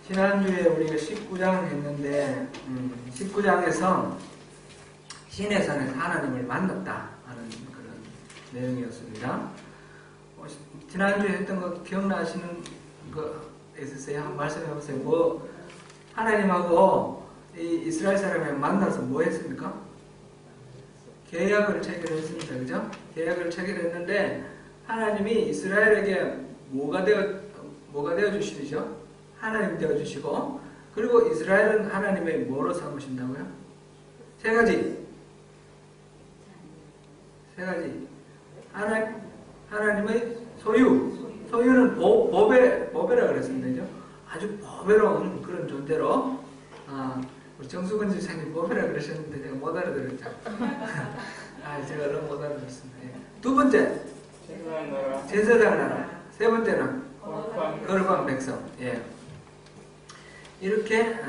지난주에 우리가 19장 했는데 19장에서 신의 산에서 하나님을 만났다 하는 그런 내용이었습니다. 지난주에 했던 거 기억나시는 거 있으세요? 한번 말씀해 보세요. 뭐 하나님하고 이 이스라엘 사람이 만나서 뭐 했습니까? 계약을 체결했습니다. 그죠? 계약을 체결했는데 하나님이 이스라엘에게 뭐가 되어 주시죠? 하나님 되어 주시고, 그리고 이스라엘은 하나님의 뭐로 삼으신다고요? 세 가지. 하나님의 소유는 보배라 그랬습니다. 그죠? 아주 보배로운 그런 존재로, 우리 정수근 지사님 보배라 그러셨는데 제가 못 알아들었죠. 제가 너무 못 알아들었습니다. 예. 두 번째, 제사장 나라. 세 번째는 거룩한 백성. 예. 이렇게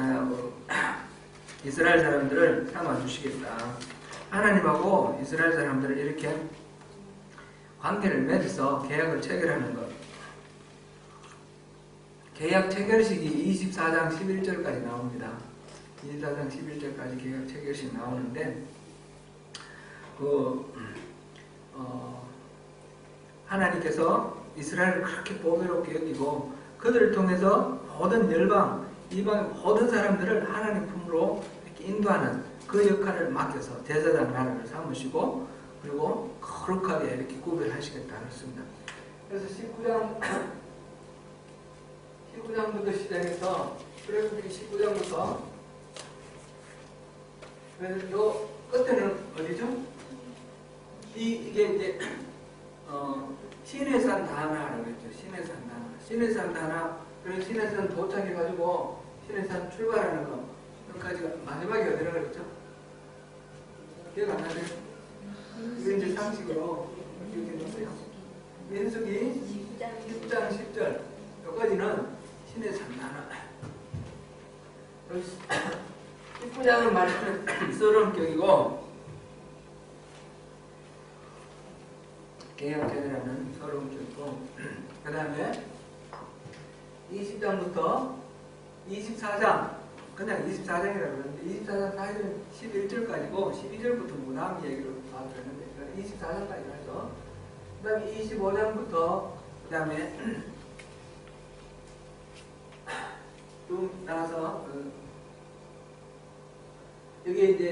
이스라엘 사람들을 삼아주시겠다. 하나님하고 이스라엘 사람들을 이렇게 관계를 맺어서 계약을 체결하는 것. 계약 체결식이 24장 11절까지 나옵니다. 24장 11절까지 계약 체결식 나오는데 하나님께서 이스라엘을 그렇게 보배롭게 여기고 그들을 통해서 모든 열방, 이방 모든 사람들을 하나님 품으로 이렇게 인도하는 그 역할을 맡겨서 제사장 나라를 삼으시고 그리고 거룩하게 이렇게 구별하시겠다 그랬습니다. 그래서 19장부터 시작해서 출애굽기 19장부터 그래서 요 끝에는 어디죠? 이게 이제 시내산 다나라고 했죠. 시내산 다나. 그래서 시내산 도착해가지고 시내산 출발하는 거. 여기까지가 마지막에 어디라 그랬죠? 기억 안 나세요? 이거 이제 상식으로 기억해놓으세요. 민수기 10장 10절. 여기까지는 시내산 다나. 19장은 말하는 서론격이고 계약체결하는 서론격이고 그 다음에 20장부터 24장 그냥 24장이라고 그러는데 24장 사실은 11절까지고 12절부터 무남 얘기를 봤었는데 24장까지 해서 그 다음에 25장부터 그 다음에 좀 나와서 여기 이제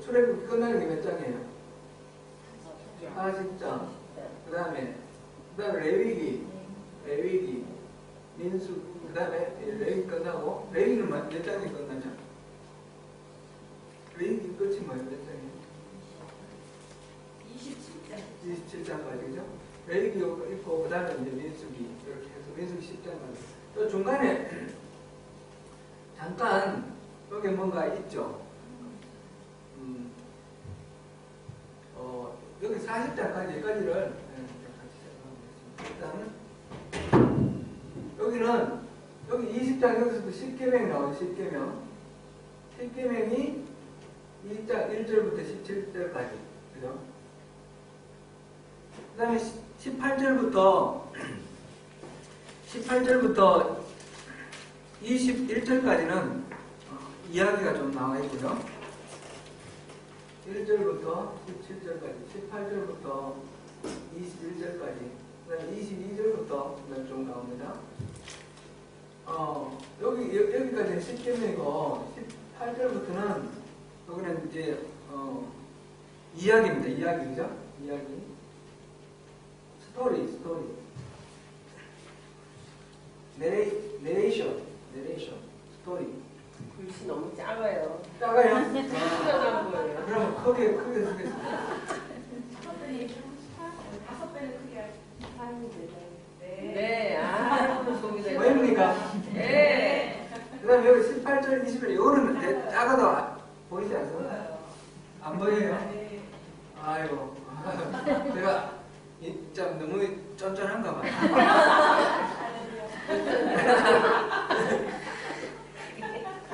출애굽기 끝나는 게 몇 장이에요? 40장. 그 다음에 레위기, 민수, 그 다음에 레위 끝나고, 레위는 몇 장이 끝나죠? 레위기 끝이 뭐예요? 몇 장이에요? 27장까지, 그죠? 레위기 있고, 그 다음에 이제 민수기, 이렇게 해서 민수기 10장까지. 또 중간에, 잠깐, 여기 뭔가 있죠? 여기 40장까지 여기까지를 일단은 여기는 여기 20장 여기서도 10계명이 나와요. 10계명이 2장 1절부터 17절까지 그죠? 그 다음에 18절부터 21절까지는 이야기가 좀 나와 있고요. 1절부터 17절까지, 18절부터 21절까지, 그 다음에 22절부터 좀 나옵니다. 여기까지는 10계명이고, 18절부터는, 여기는 이제, 이야기입니다. 이야기죠? 이야기. 스토리. 내레이션. 스토리. 글씨 너무 작아요. 작아요? 작은 거예요. 그럼 크게 쓰겠습니다. 5배는 크게 하는 네, 종이가. 왜입니까? 네. 그 다음에 여기 18절, 21절, 이거는 작아도 보이지 않습니까? 안 보여요? 아이고. 제가 참 너무 쫀쫀한가 봐요.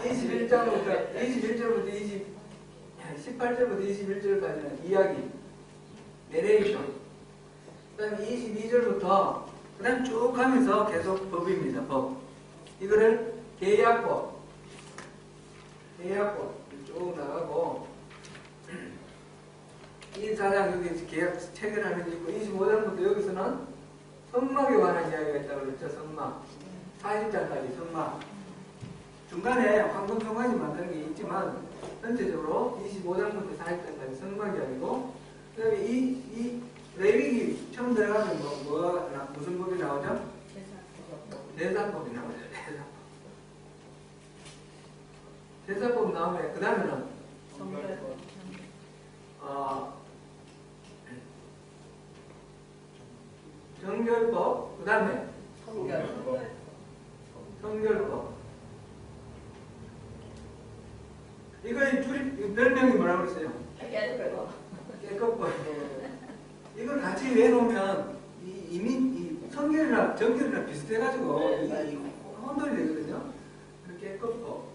21절부터 18절부터 21절까지는 이야기, 내레이션. 그 다음에 22절부터 그 다음 쭉 가면서 계속 법입니다. 법. 이거를 계약법 쭉 나가고 24장 여기 계약 체결하는 게 있고 25장부터 여기서는 성막에 관한 이야기가 있다고 그랬죠. 성막 40장까지 성막 중간에 황금성관이 만드는 게 있지만 전체적으로 25장부터 40장까지 성막 이야기고 그다음에 이 레위기 처음 들어가면 무슨 법이 나오죠? 제사법이 나오죠. 제사법 나오면 그 다음에는 정결법 그 다음에 성결법 이거의 별명이 뭐라고 그랬어요? 깨끗법. 이걸 같이 외놓으면 이미 성결이랑 정결이랑 비슷해가지고 혼돈이 되거든요. 깨끗법.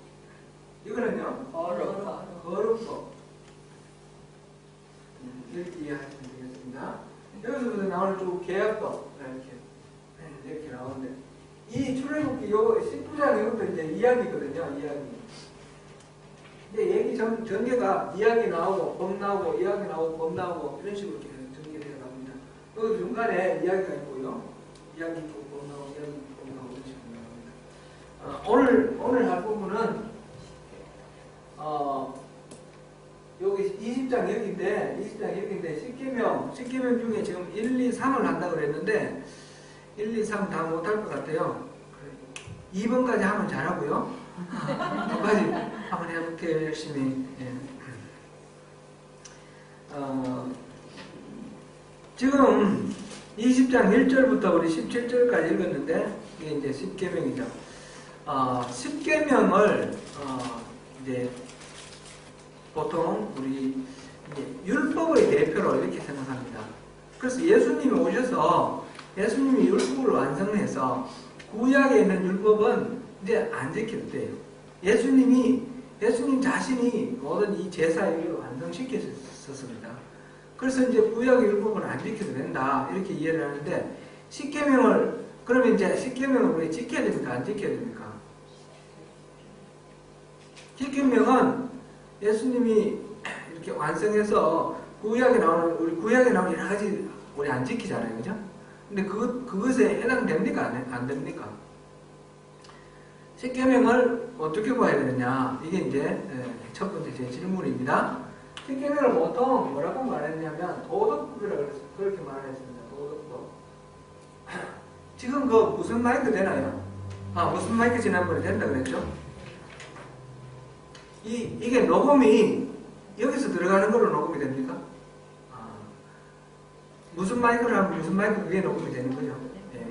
이거는요? 거룩법. 이렇게 이해하시면 되겠습니다. 여기서부터 나오는 쭉 계약법 이렇게 나오는데 이 출애굽기 요 19장 이것도 이제 이야기거든요. 이야기. 이제 얘기 전개가 이야기 나오고 법 나오고 이야기 나오고 법 나오고 이런 식으로 이렇게 전개되어 나옵니다. 여기 중간에 이야기가 있고요. 이야기 있고 법 나오고 이야기 있고 법 나오고 이런 식으로 나옵니다. 오늘 할 부분은 여기 20장 여기인데 10계명 중에 지금 1, 2, 3을 한다고 그랬는데 1, 2, 3 다 못할 것 같아요. 2번까지 하면 잘하고요. 2까지 한번 해볼게요. 열심히. 예. 지금 20장 1절부터 우리 17절까지 읽었는데 이게 이제 10계명이죠. 10계명을 이제 보통 우리 율법의 대표로 이렇게 생각합니다. 그래서 예수님이 오셔서 예수님이 율법을 완성해서 구약에 있는 율법은 이제 안 지켜도 돼요. 예수님 자신이 모든 이 제사를 완성시켰었습니다. 그래서 이제 구약의 율법은 안 지켜도 된다 이렇게 이해를 하는데 10계명을 그러면 이제 10계명을 우리 지켜야 됩니까? 안 지켜야 됩니까? 10계명은 예수님이 이렇게 완성해서 구약에 나오는 여러 가지 우리 안 지키잖아요, 그죠? 근데 그것에 해당됩니까? 안 됩니까? 10계명을 어떻게 봐야 되느냐? 이게 이제 첫 번째 제 질문입니다. 10계명을 보통 뭐라고 말했냐면 도덕법이라고 그랬어요. 그렇게 말했습니다. 도덕법. 지금 무슨 마이크 되나요? 무슨 마이크 지난번에 된다 그랬죠? 이게 녹음이 여기서 들어가는 걸로 녹음이 됩니까? 무슨 마이크를 하면 무슨 마이크 그게 녹음이 되는 거죠. 예.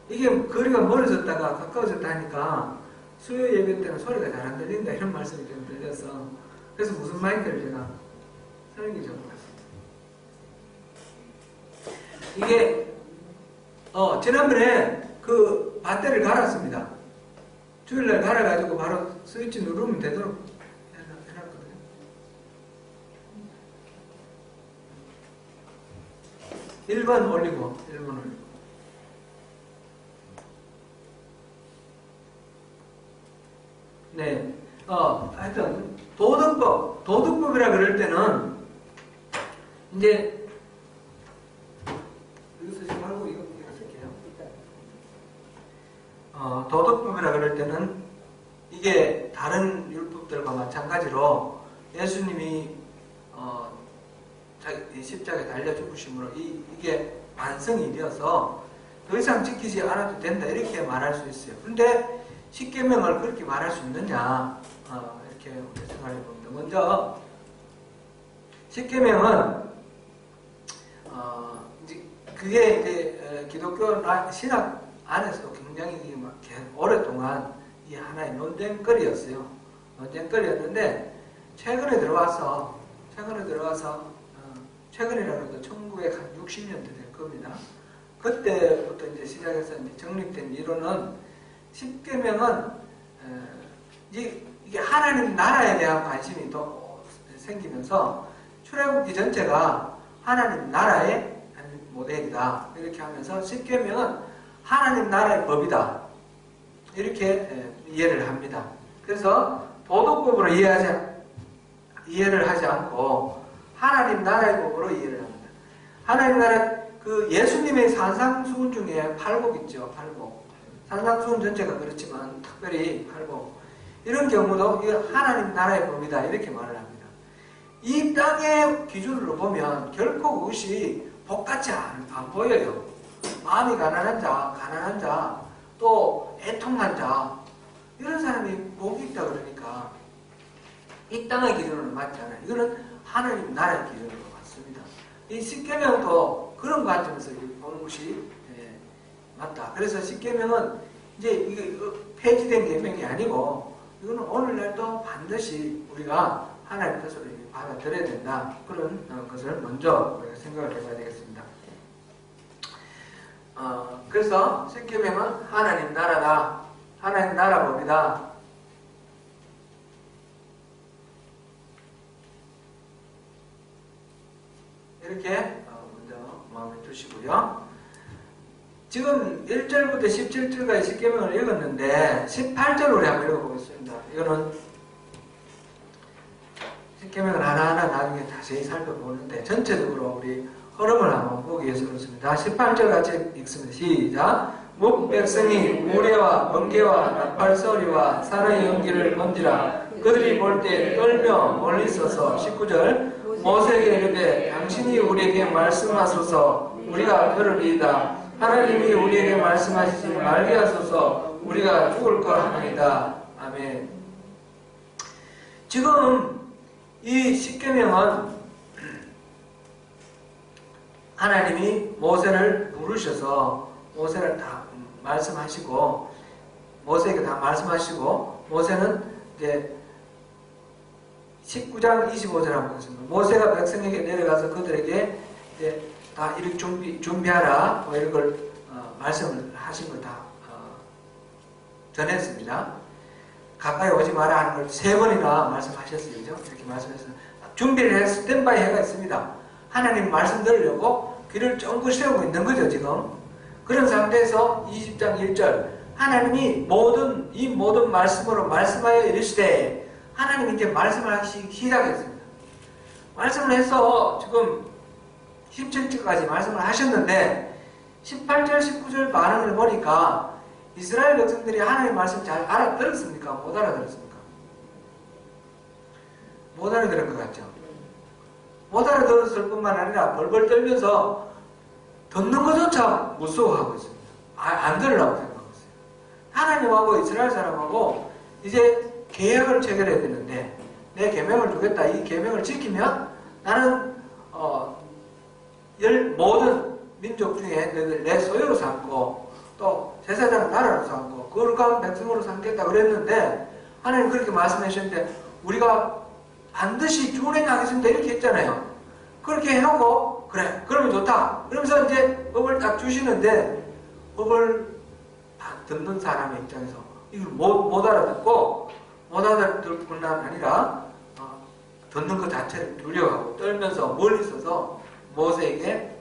이게 거리가 멀어졌다가 가까워졌다 하니까 수요 예배 때는 소리가 잘 안 들린다 이런 말씀이 좀 들려서 그래서 무슨 마이크를 제가 설계 적어봤습니다. 이게 지난번에 그 밧대를 갈았습니다. 주일날 갈아가지고 바로 스위치 누르면 되도록 해놨거든요. 1번 올리고 1번 올리고 네, 하여튼 도덕법이라 그럴 때는 이제 이거 쓰지 말고 이거 쓸게요. 도덕법이라 그럴 때는 이게 다른 율법들과 마찬가지로 예수님이 십자가에 달려 죽으심으로 이게 완성이 되어서 더 이상 지키지 않아도 된다 이렇게 말할 수 있어요. 그런데 10계명을 그렇게 말할 수 있느냐 이렇게 생각해 봅니다. 먼저 10계명은 그게 이제 기독교 신학 안에서 굉장히 오랫동안 이 하나의 논쟁거리였어요. 논쟁거리였는데 최근에 들어와서 최근이라고 해도 1960년대 될 겁니다. 그때부터 이제 시작해서 이제 정립된 이론은 10계명은 이게 하나님 나라에 대한 관심이 또 생기면서 출애굽기 전체가 하나님 나라의 모델이다 이렇게 하면서 10계명은 하나님 나라의 법이다. 이렇게 이해를 합니다. 그래서 도덕법으로 이해를 하지 않고 하나님 나라의 법으로 이해를 합니다. 하나님 나라 그 예수님의 산상수훈 중에 팔복 있죠. 팔복. 산상수훈 전체가 그렇지만 특별히 팔복. 이런 경우도 이거 하나님 나라의 법이다 이렇게 말을 합니다. 이 땅의 기준으로 보면 결코 그것이 복같지 안 보여요. 마음이 가난한 자, 또 애통한 자 이런 사람이 복이 있다 그러니까 이 땅의 기준으로는 맞지 않아요. 이거는 하나님 나라의 기준으로 맞습니다. 이 십계명도 그런 관점에서 보는 것이 맞다. 그래서 십계명은 이제 이게 폐지된 계명이 아니고 이거는 오늘날도 반드시 우리가 하나님의 뜻으로 받아들여야 된다. 그런 것을 먼저 우리가 생각을 해봐야 되겠습니다. 그래서 십계명은 하나님 나라다. 하나님 나라 법이다. 이렇게 먼저 마음에 두시고요. 지금 1절부터 17절까지 십계명을 읽었는데 18절 우리 한번 읽어보겠습니다. 이거는 십계명을 하나하나 나중에 다시 살펴보는데 전체적으로 우리 흐름을 한번 보기 위해서 그렇습니다. 18절 같이 읽습니다. 시작. 뭇 백성이 우레와 번개와 나팔소리와 산의 연기를 본지라 그들이 볼 때 떨며 멀리 서서 19절 모세에게 이르되 당신이 우리에게 말씀하소서 우리가 들으리이다. 하나님이 우리에게 말씀하시지 말게 하소서 우리가 죽을 것 하나이다. 아멘. 지금 이 십계명은 하나님이 모세를 부르셔서 모세를 다 말씀하시고 모세에게 다 말씀하시고 모세는 이제 19장 25절 한번 보겠습니다. 모세가 백성에게 내려가서 그들에게 이제 다 이렇게 준비하라 뭐 이런 걸 말씀을 하신 걸 다 전했습니다. 가까이 오지 마라 하는 걸 3번이나 말씀하셨어요. 그죠? 이렇게 말씀했어요. 준비를 해서 스탠바이 해가 있습니다. 하나님 말씀 들으려고 귀를 쫑긋 세우고 있는 거죠, 지금. 그런 상태에서 20장 1절 하나님이 이 모든 말씀으로 말씀하여 이르시되 하나님이 이제 말씀을 하시기 시작했습니다. 말씀을 해서 지금 17절까지 말씀을 하셨는데 18절, 19절 반응을 보니까 이스라엘 백성들이 하나님 말씀 잘 알아들었습니까? 못 알아들었습니까? 못 알아들은 것 같죠? 못 알아들었을 뿐만 아니라 벌벌 떨면서 듣는 것조차 무서워하고 있습니다. 안 들으려고 생각하고 있어요. 하나님하고 이스라엘 사람하고 이제 계약을 체결해야 되는데 내 계명을 주겠다. 이 계명을 지키면 나는 모든 민족 중에 너희들 내 소유로 삼고 또 제사장 나라로 삼고 거룩한 백성으로 삼겠다 그랬는데 하나님 그렇게 말씀하셨는데 우리가 반드시 준행하겠습니다 이렇게 했잖아요. 그렇게 해놓고 그래 그러면 좋다 그러면서 이제 법을 딱 주시는데 법을 듣는 사람의 입장에서 이걸 못 알아듣고 못 알아들 뿐만 아니라 듣는 것 자체를 두려워하고 떨면서 멀리 있어서 모세에게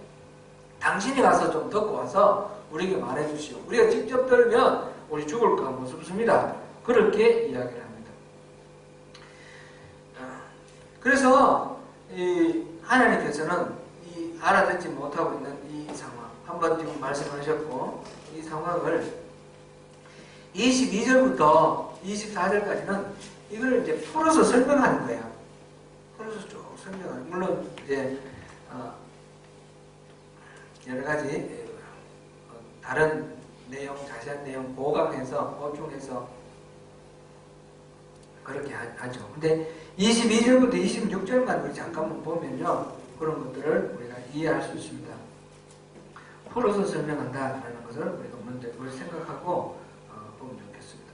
당신이 가서 좀 듣고 와서 우리에게 말해주시오. 우리가 직접 들으면 우리 죽을까 무섭습니다. 그렇게 이야기를 합니다. 그래서 하나님께서는 이 알아듣지 못하고 있는 이 상황 한번 지금 말씀하셨고 이 상황을 22절부터 24절까지는 이걸 이제 풀어서 설명하는 거예요. 풀어서 쭉 설명하는. 물론 이제 여러 가지 다른 내용, 자세한 내용 보강해서 보충해서 그렇게 하죠. 근데 22절부터 26절만 우리 잠깐만 보면요, 그런 것들을 우리가 이해할 수 있습니다. 풀어서 설명한다라는 것을 우리가 먼저 그걸 생각하고 보면 좋겠습니다.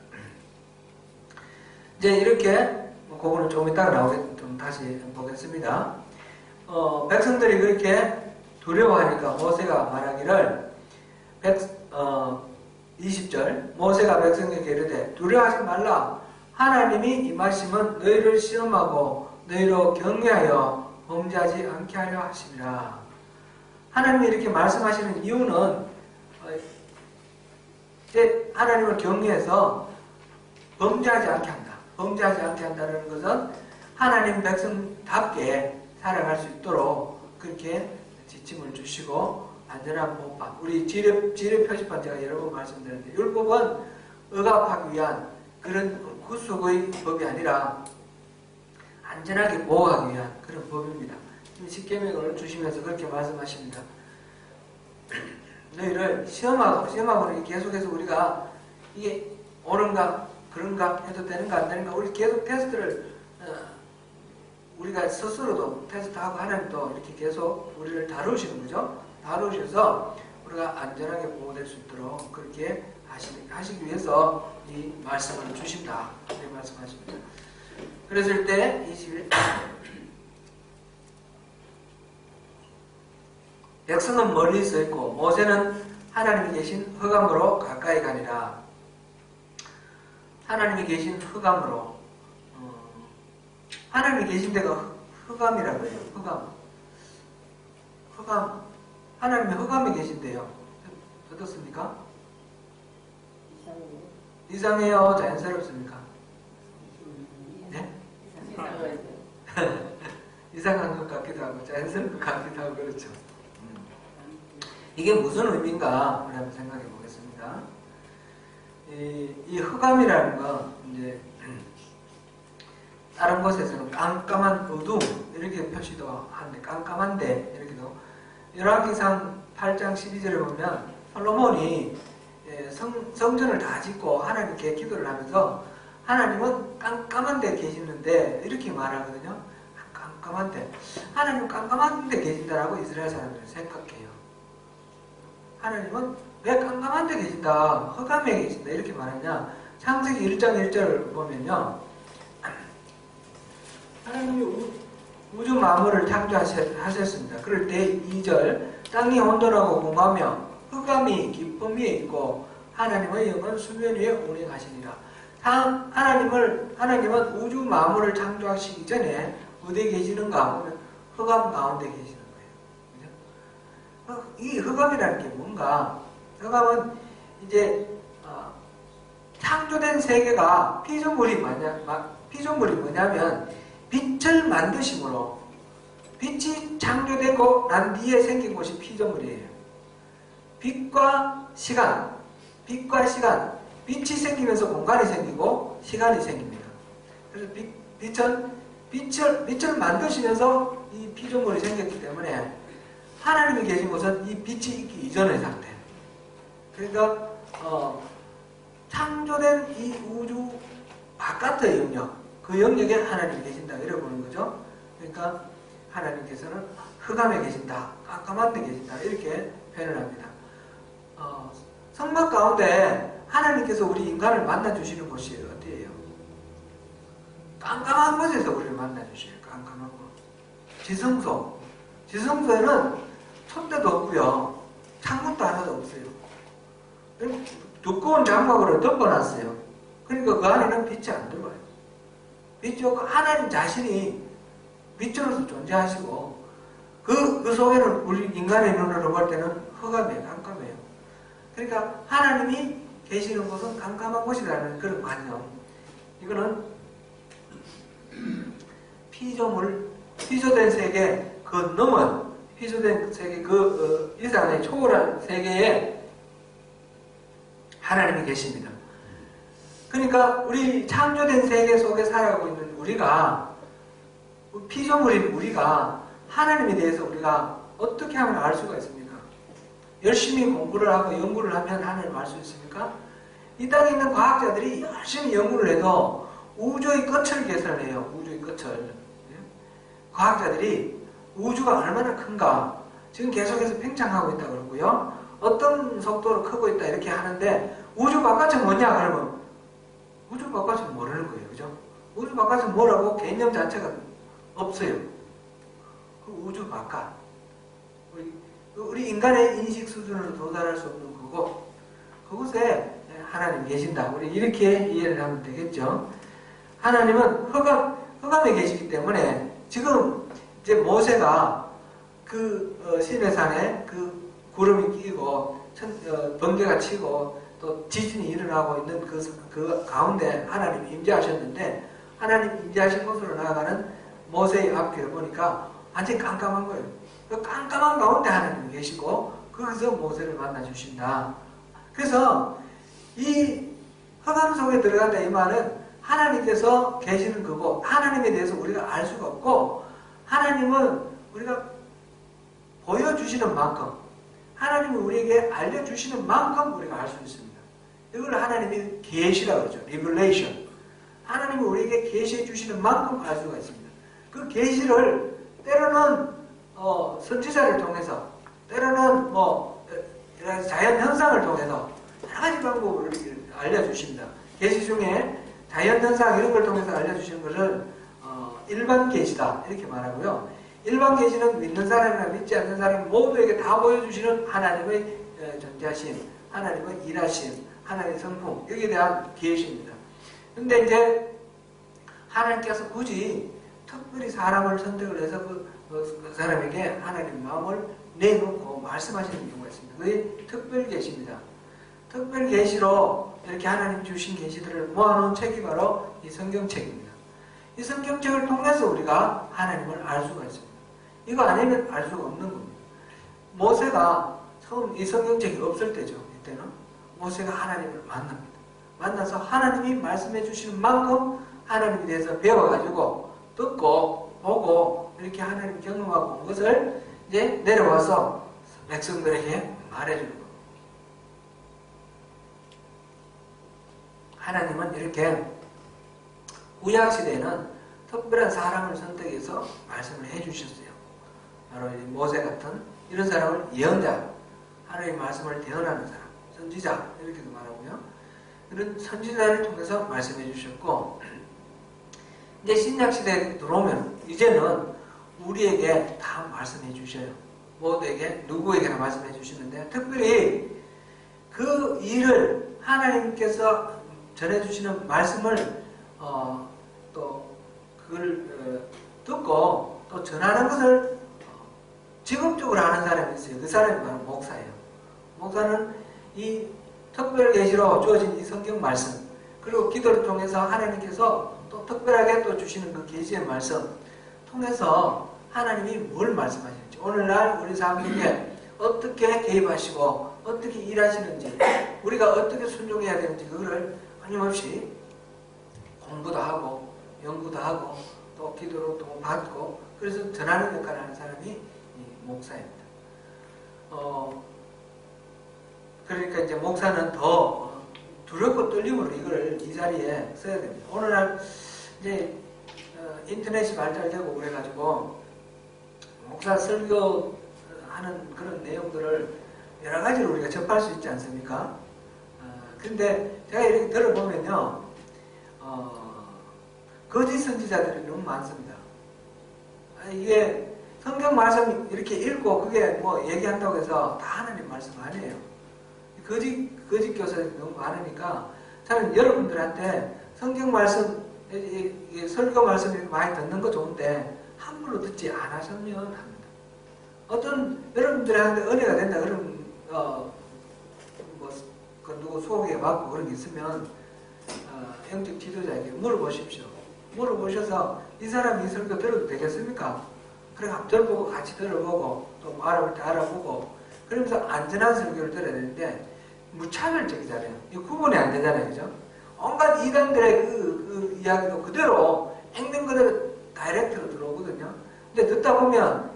이제 이렇게 그거는 조금 이따가 나오겠 좀 다시 보겠습니다. 백성들이 그렇게 두려워하니까 모세가 말하기를 20절 모세가 백성에게 이르되 두려워하지 말라 하나님이 임하시면 너희를 시험하고 너희로 경외하여 범죄하지 않게 하려 하심이라. 하나님이 이렇게 말씀하시는 이유는 이제 하나님을 경외해서 범죄하지 않게 한다. 범죄하지 않게 한다는 것은 하나님 백성답게 살아갈 수 있도록 그렇게 지침을 주시고 안전한 보호판. 우리 지뢰 표시판 제가 여러 번 말씀드렸는데 율법은 억압하기 위한 그런 구속의 법이 아니라 안전하게 보호하기 위한 그런 법입니다. 십계명을 주시면서 그렇게 말씀하십니다. 너희를 시험하고는 계속해서 우리가 이게 옳은가 그런가 해도 되는가 안 되는가 우리 계속 테스트를 우리가 스스로도 테스트하고 하나님도 이렇게 계속 우리를 다루시는 거죠. 다루셔서 우리가 안전하게 보호될 수 있도록 그렇게 하시기 위해서 이 말씀을 주신다. 이렇게 말씀하십니다. 그랬을 때 21 백성은 멀리 서 있고 모세는 하나님이 계신 흑암으로 가까이 가니라. 하나님이 계신 흑암으로 하나님이 계신 데가 흑암이라고 해요. 흑암 하나님이 흑암에 계신데요. 어떻습니까? 이상해요? 자연스럽습니까? 네? 이상한 것 같기도 하고 자연스러운 것 같기도 하고 그렇죠. 이게 무슨 의미인가 우리 한번 생각해 보겠습니다. 이 흑암이라는 건 이제 다른 곳에서는 깜깜한 어둠 이렇게 표시도 하는데 깜깜한데 이렇게도 열왕기상 8장 12절에 보면 솔로몬이 성전을 다 짓고 하나님께 기도를 하면서 하나님은 깜깜한 데 계시는데 이렇게 말하거든요. 깜깜한 데 하나님 깜깜한 데 계신다라고 이스라엘 사람들은 생각해요. 하나님은 왜 깜깜한 데 계신다 흑암에 계신다 이렇게 말하냐. 창세기 1장 1절을 보면요. 하나님이 우주 만물을 창조하셨습니다. 그럴 때 2절 땅이 온돌하고 공하며 흑암이 깊음 위에 있고 하나님의 영은 수면 위에 운행하시니라. 하나님은 우주 만물을 창조하시기 전에 어디에 계시는가 하면 흑암 가운데 계시는 거예요. 이 흑암이라는 게 뭔가? 흑암은 이제 창조된 세계가 피조물이 뭐냐면 빛을 만드심으로 빛이 창조되고 난 뒤에 생긴 것이 피조물이에요. 빛과 시간, 빛이 생기면서 공간이 생기고 시간이 생깁니다. 그래서 빛을 만드시면서 이 피조물이 생겼기 때문에 하나님이 계신 곳은 이 빛이 있기 이전의 상태. 그러니까 창조된 이 우주 바깥의 영역, 그 영역에 하나님이 계신다 이렇게 보는 거죠. 그러니까 하나님께서는 흑암에 계신다, 깜깜한 데 계신다 이렇게 표현을 합니다. 성막 가운데 하나님께서 우리 인간을 만나주시는 곳이 어디예요? 깜깜한 곳에서 우리를 만나주셔요. 깜깜한 곳. 지성소에는 촛대도 없고요. 창문도 하나도 없어요. 두꺼운 장막으로 덮어놨어요. 그러니까 그 안에는 빛이 안 들어와요. 빛이 없고 하나님 자신이 빛으로서 존재하시고 그 속에는 우리 인간의 눈으로 볼 때는 흑암이에요. 깜깜해요. 그러니까 하나님이 계시는 곳은 깜깜한 곳이라는 그런 관념. 이거는 피조된 세계 그 넘은 피조된 세계 그 이상의 초월한 세계에 하나님이 계십니다. 그러니까 우리 창조된 세계 속에 살아가고 있는 우리가 피조물인 우리가 하나님에 대해서 우리가 어떻게 하면 알 수가 있습니까? 열심히 공부를 하고 연구를 하면 하나님을 알 수 있습니까? 이 땅에 있는 과학자들이 열심히 연구를 해도 우주의 끝을 계산해요. 우주의 끝을. 과학자들이 우주가 얼마나 큰가 지금 계속해서 팽창하고 있다고 그러고요. 어떤 속도로 크고 있다 이렇게 하는데 우주 바깥은 뭐냐 그러면 우주 바깥은 모르는 거예요. 그죠? 우주 바깥은 뭐라고 개념 자체가 없어요. 그 우주 바깥. 우리 인간의 인식 수준으로 도달할 수 없는 그곳. 그곳에 하나님 계신다. 우리 이렇게 이해를 하면 되겠죠. 하나님은 흑암에 계시기 때문에 지금 이제 모세가 그 시내산에 그 구름이 끼고 번개가 치고 또 지진이 일어나고 있는 그 가운데 하나님이 임재하셨는데 하나님 임재하신 곳으로 나아가는 모세의 앞길을 보니까 완전히 깜깜한 거예요. 그 깜깜한 가운데 하나님이 계시고 거기서 모세를 만나 주신다. 그래서 이 흑암 속에 들어간다 이 말은 하나님께서 계시는 거고 하나님에 대해서 우리가 알 수가 없고 하나님은 우리가 보여주시는 만큼 하나님이 우리에게 알려주시는 만큼 우리가 알 수 있습니다. 이걸 하나님이 계시라고 그러죠. 리블레이션. 하나님이 우리에게 계시해 주시는 만큼 알 수가 있습니다. 그 계시를 때로는 선지자를 통해서 때로는 자연 현상을 통해서 여러 가지 방법을 알려주십니다. 계시 중에 자연 현상 이런 걸 통해서 알려주시는 것을 일반 계시다 이렇게 말하고요. 일반 계시는 믿는 사람이나 믿지 않는 사람 모두에게 다 보여주시는 하나님의 존재하심, 하나님의 일하심, 하나님의 성품 여기에 대한 계시입니다. 근데 이제 하나님께서 굳이 특별히 사람을 선택을 해서 그 사람에게 하나님 마음을 내놓고 말씀하시는 경우가 있습니다. 그게 특별 계시입니다. 특별 계시로 이렇게 하나님 주신 계시들을 모아놓은 책이 바로 이 성경책입니다. 이 성경책을 통해서 우리가 하나님을 알 수가 있습니다. 이거 아니면 알 수가 없는 겁니다. 모세가 처음 이 성경책이 없을 때죠. 이때는 모세가 하나님을 만납니다. 만나서 하나님이 말씀해 주시는 만큼 하나님에 대해서 배워가지고 듣고 보고 이렇게 하나님 경험하고 온 것을 이제 내려와서 백성들에게 말해주는 겁니다. 하나님은 이렇게 구약시대에는 특별한 사람을 선택해서 말씀을 해주셨어요. 바로 모세 같은 이런 사람을 예언자, 하나님의 말씀을 대언하는 사람, 선지자 이렇게도 말하고요. 이런 선지자를 통해서 말씀해 주셨고 이제 신약시대에 들어오면 이제는 우리에게 다 말씀해 주셔요. 모두에게 누구에게나 말씀해 주시는데 특별히 그 일을 하나님께서 전해주시는 말씀을 또 그걸 듣고 또 전하는 것을 직업적으로 하는 사람이 있어요. 그 사람이 바로 목사예요. 목사는 이 특별 계시로 주어진 이 성경 말씀 그리고 기도를 통해서 하나님께서 또 특별하게 또 주시는 그 계시의 말씀 통해서 하나님이 뭘 말씀하시는지 오늘날 우리 삶 속에 어떻게 개입하시고 어떻게 일하시는지 우리가 어떻게 순종해야 되는지 그거를 끊임없이 공부도 하고 연구도 하고 또 기도로 또 받고 그래서 전하는 역할을 하는 사람이 이 목사입니다. 그러니까 이제 목사는 더 두렵고 떨림으로 이걸 이 자리에 써야 됩니다. 오늘날 이제 인터넷이 발달되고 그래가지고 목사 설교하는 그런 내용들을 여러 가지로 우리가 접할 수 있지 않습니까? 근데 제가 이렇게 들어보면요, 거짓 선지자들이 너무 많습니다. 이게 성경 말씀 이렇게 읽고 그게 뭐 얘기한다고 해서 다 하나님 말씀 아니에요. 거짓 교사들이 너무 많으니까 저는 여러분들한테 성경 말씀, 설교 말씀 많이 듣는 거 좋은데 함부로 듣지 않으셨으면 합니다. 어떤 여러분들한테 은혜가 된다 그러면 누구 소개에 받고 그런 게 있으면 영적 지도자에게 물어보십시오. 물어보셔서 이 사람이 이 설교 들어도 되겠습니까? 그래 들어보고 같이 들어보고 또 알아볼 때 알아보고 그러면서 안전한 설교를 들어야 되는데 무차별적이잖아요. 이 구분이 안 되잖아요. 그죠? 온갖 이단들의 그 이야기도 그대로 행동 그대로 다이렉트로 들어오거든요. 근데 듣다 보면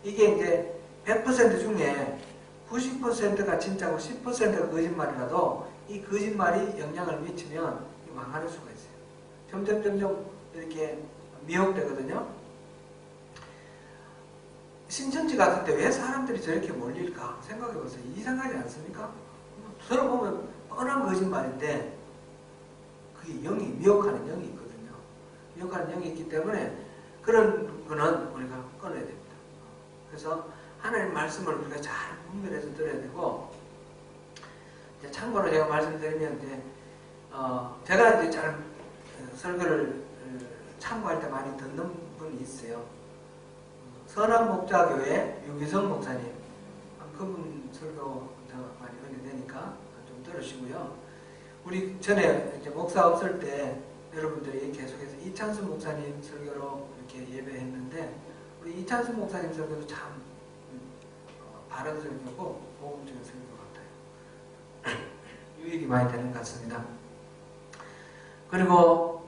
이게 이제 100% 중에 90%가 진짜고 10%가 거짓말이라도 이 거짓말이 영향을 미치면 망할 수가 있어요. 점점 이렇게 미혹되거든요. 신천지 같은 데 왜 사람들이 저렇게 몰릴까 생각해보세요. 이상하지 않습니까? 들어보면 뻔한 거짓말인데 그게 미혹하는 영이 있거든요. 미혹하는 영이 있기 때문에 그런 거는 우리가 꺼내야 됩니다. 그래서 하나님 말씀을 우리가 잘 분별해서 들어야 되고 이제 참고로 제가 말씀드리면 이제 제가 이제 잘 설교를 참고할 때 많이 듣는 분이 있어요. 선한목자교회 유기성 목사님 그분 설교 제가 많이 은혜되니까 좀 들으시고요. 우리 전에 이제 목사 없을 때 여러분들이 계속해서 이찬수 목사님 설교로 이렇게 예배했는데 우리 이찬수 목사님 설교도 참 바른 설교고 복음적인 설교 같아요. 유익이 많이 되는 것 같습니다. 그리고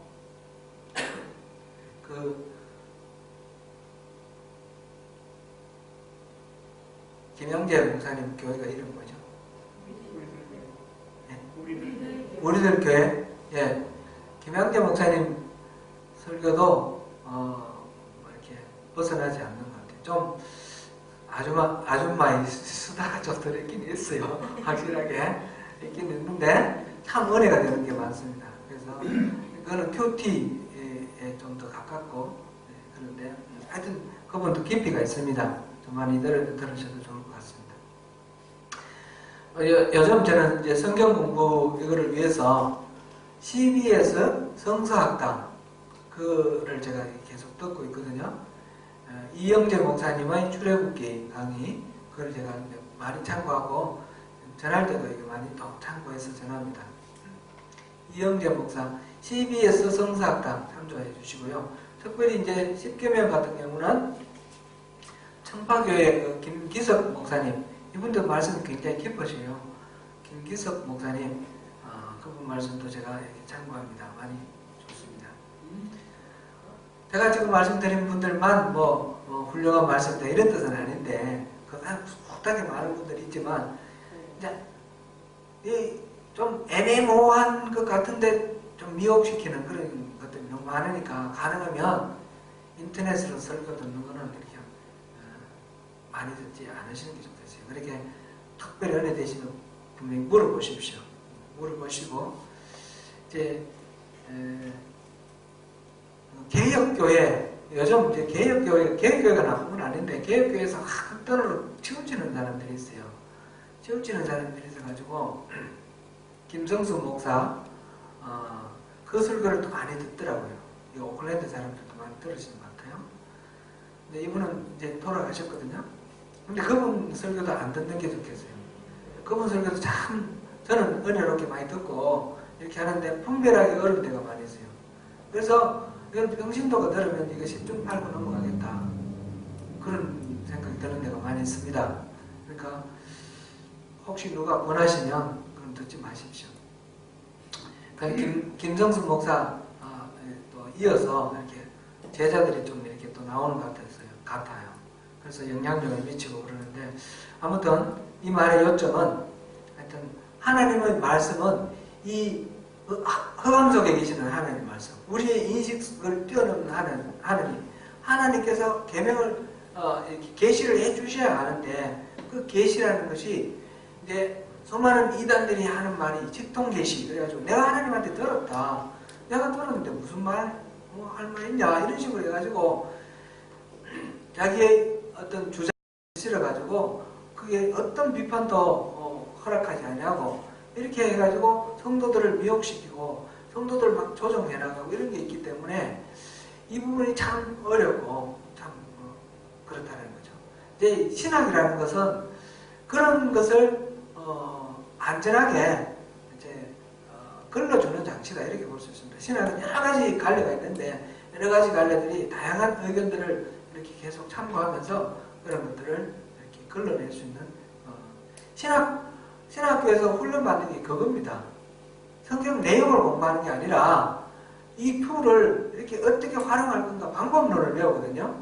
김영재 목사님 교회가 이름 뭐죠? 우리들 교회. 예. 김영재 목사님 설교도 이렇게 벗어나지 않는 것 같아요. 좀 아줌마의 수다가 좀 들었긴 있어요. 확실하게 있긴 있는데 참 은혜가 되는 게 많습니다. 그래서 그거는 큐티에 좀 더 가깝고 그런데 하여튼 그분도 깊이가 있습니다. 좀 많이 들으셔도 좋을 것 같습니다. 요즘 저는 이제 성경 공부 이거를 위해서 CBS 성서학당 그를 제가 계속 듣고 있거든요. 이영재 목사님의 출애굽기 강의 그걸 제가 많이 참고하고 전할 때도 이게 많이 또 참고해서 전합니다. 이영재 목사 CBS 성서학당 참조해 주시고요. 특별히 이제 십계명 같은 경우는 청파교회 김기석 목사님 이분도 말씀이 굉장히 깊으세요. 김기석 목사님 그분 말씀도 제가 참고합니다. 많이 좋습니다. 제가 지금 말씀드린 분들만 훌륭한 말씀이다 이런 뜻은 아닌데 혹하게 많은 분들이 있지만 이제 좀 애매모호한 것 같은데 좀 미혹시키는 그런 것들이 너무 많으니까 가능하면 인터넷으로 설교 듣는 거는 이렇게 많이 듣지 않으시는 게 좋겠어요. 그렇게 특별히 은혜 되시면 분명히 물어보십시오. 물어보시고 이제 개혁교회 요즘 이제 개혁교회가 나쁜 건 아닌데 개혁교회에서 극단으로 치우치는 사람들이 있어요. 치우치는 사람들이 있어가지고 김성수 목사 그 설교를 또 많이 듣더라고요. 이 오클랜드 사람들도 많이 들으시는 것 같아요. 근데 이분은 이제 돌아가셨거든요. 근데 그분 설교도 안 듣는 게 좋겠어요. 그분 설교도 참 저는 은혜롭게 많이 듣고 이렇게 하는데 분별하기 어려운 데가 많이 있어요. 그래서 이건 병신도가 들으면 이거 10중 8구 넘어가겠다. 그런 생각이 드는 데가 많이 있습니다. 그러니까 혹시 누가 권하시면 그럼 듣지 마십시오. 김성수 목사 또 이어서 이렇게 제자들이 좀 이렇게 또 나오는 것 같아요. 그래서 영향력을 미치고 그러는데 아무튼 이 말의 요점은 하여튼 하나님의 말씀은 이 흑암 속에 계시는 하나님 말씀, 우리의 인식을 뛰어넘는 하나님께서 계명을 계시를 해주셔야 하는데 그 계시라는 것이 이제 수많은 이단들이 하는 말이 직통계시 그래가지고 내가 하나님한테 들었다. 내가 들었는데 무슨 말? 할 말 있냐? 이런 식으로 해가지고 자기의 어떤 주장을 실어가지고 그게 어떤 비판도 허락하지 않냐고 이렇게 해가지고 성도들을 미혹시키고 성도들 막 조정해나가고 이런 게 있기 때문에 이 부분이 참 어렵고 참 그렇다는 거죠. 이제 신학이라는 것은 그런 것을 안전하게 이제 걸러주는 장치다 이렇게 볼 수 있습니다. 신학은 여러 가지 갈래가 있는데 여러 가지 갈래들이 다양한 의견들을 이렇게 계속 참고하면서 그런 것들을 이렇게 걸러낼 수 있는 신학교에서 훈련받는 게 그겁니다. 성경 내용을 공부하는 게 아니라 이 툴을 이렇게 어떻게 활용할 건가 방법론을 배우거든요.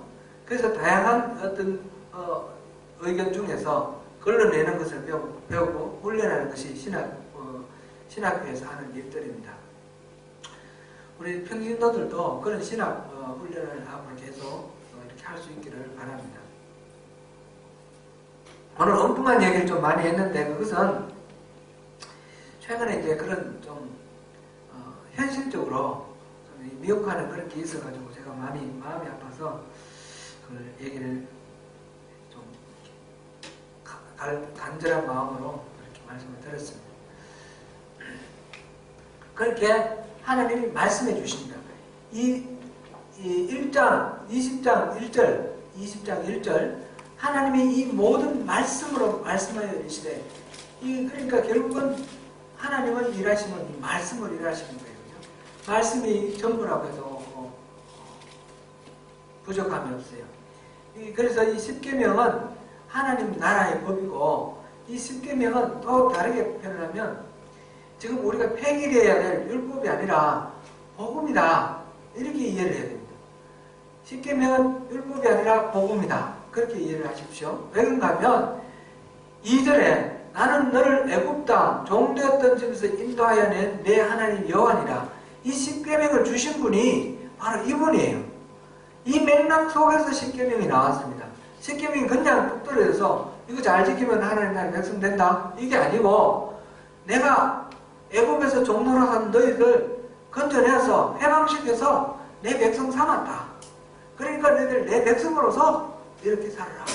그래서 다양한 어떤 의견 중에서 걸러내는 것을 배우고 훈련하는 것이 신학교에서 하는 일들입니다. 우리 평신도들도 그런 신학 훈련을 앞으로 계속 이렇게 할 수 있기를 바랍니다. 오늘 엉뚱한 얘기를 좀 많이 했는데 그것은 최근에 이제 그런 좀 현실적으로 좀 미혹하는 그런 게 있어가지고 제가 많이 마음이 아파서 그 얘기를 좀 간절한 마음으로 이렇게 말씀을 드렸습니다. 그렇게 하나님이 말씀해 주십니다. 이 1장, 20장 1절, 20장 1절 하나님이 이 모든 말씀으로 말씀하여 이르시되 그러니까 결국은 하나님은 일하시면 이 말씀을 일하시는 거예요. 그죠? 말씀이 전부라고 해도 부족함이 없어요. 그래서 이 십계명은 하나님 나라의 법이고, 이 십계명은 또 다르게 표현하면 지금 우리가 폐기해야 될 율법이 아니라 복음이다, 이렇게 이해를 해야 됩니다. 십계명은 율법이 아니라 복음이다, 그렇게 이해를 하십시오. 왜 그런가 하면 2절에 나는 너를 애굽 땅 종되었던 집에서 인도하여 낸 내 하나님 여호와니라, 이 십계명을 주신 분이 바로 이분이에요. 이 맥락 속에서 십계명이 나왔습니다. 십계명이 그냥 뚝 떨어져서 이거 잘 지키면 하나님 나라의 백성 된다, 이게 아니고 내가 애굽에서 종노릇 한 너희들 건져내서 해방시켜서 내 백성 삼았다. 그러니까 너희들 내 백성으로서 이렇게 살아라.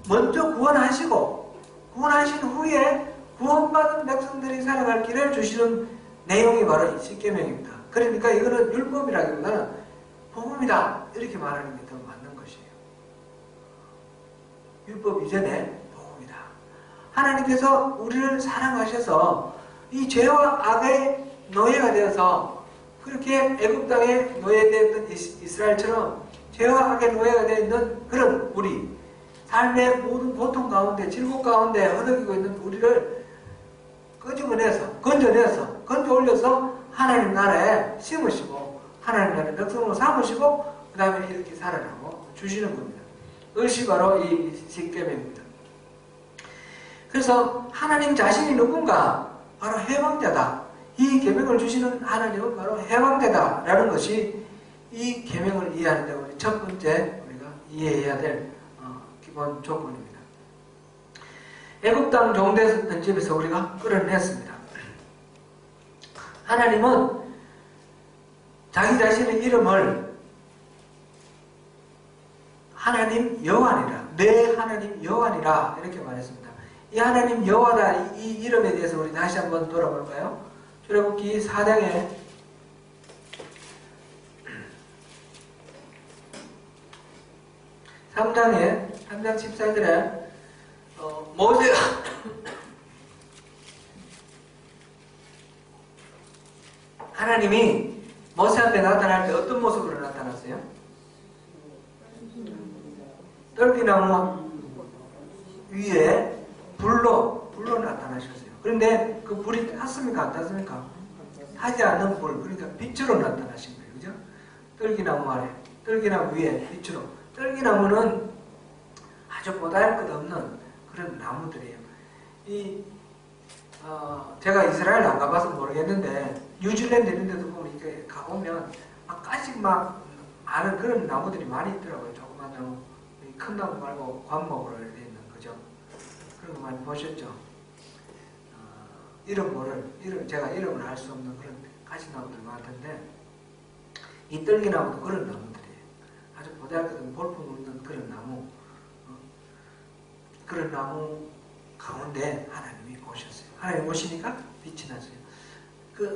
먼저 구원하시고 구원하신 후에 구원받은 백성들이 살아갈 길을 주시는 내용이 바로 이 십계명입니다. 그러니까 이거는 율법이라기보다는 복음이다, 이렇게 말하는 게 더 맞는 것이에요. 율법 이전에 복음이다. 하나님께서 우리를 사랑하셔서 이 죄와 악의 노예가 되어서, 그렇게 애굽 땅에 노예되었던 이스라엘처럼 죄와 악의 노예가 되어 있는 그런 우리, 삶의 모든 고통 가운데, 질곡 가운데 허덕이고 있는 우리를 끄집어내서, 건져 올려서 하나님 나라에 심으시고 하나님 나라의 백성으로 삼으시고 그 다음에 이렇게 살아라고 주시는 겁니다. 그것이 바로 이 십계명입니다. 그래서 하나님 자신이 누군가? 바로 해방자다. 이 계명을 주시는 하나님은 바로 해방자다라는 것이 이 계명을 이해하는 데 우리 첫 번째 우리가 이해해야 될 기본 조건입니다. 애굽 땅 종되었던 집에서 우리가 끌어냈습니다. 하나님은 자기 자신의 이름을 하나님 여호와니라, 내 하나님 여호와니라, 이렇게 말했습니다. 이 하나님 여호와다, 이 이름에 대해서 우리 다시 한번 돌아볼까요? 출애굽기 4장에 3장 14절에 모세가 하나님이 모세한테 나타날 때 어떤 모습으로 나타났어요? 떨기나무 위에 불로 나타나셨어요. 그런데 그 불이 탔습니까? 안 탔습니까? 타지 않는 불, 그러니까 빛으로 나타나신 거예요. 그죠? 떨기나무 아래, 떨기나무 위에 빛으로. 떨기나무는 아주 보잘것없는 그런 나무들이에요. 제가 이스라엘 안 가봐서 모르겠는데 뉴질랜드 이런 데도 보면 이렇게 가보면 막 가지 막 많은 그런 나무들이 많이 있더라고요. 조그만 나무, 큰 나무 말고 관목으로 이렇게 있는 거죠. 그런 거 많이 보셨죠? 제가 이름을 알 수 없는 그런 가지 나무들 많던데, 이 떨기나무도 그런 나무들이에요. 아주 보잘것없는 볼품 없는 그런 나무, 그런 나무 가운데 하나님이 오셨어요. 하나님 오시니까 빛이 났어요.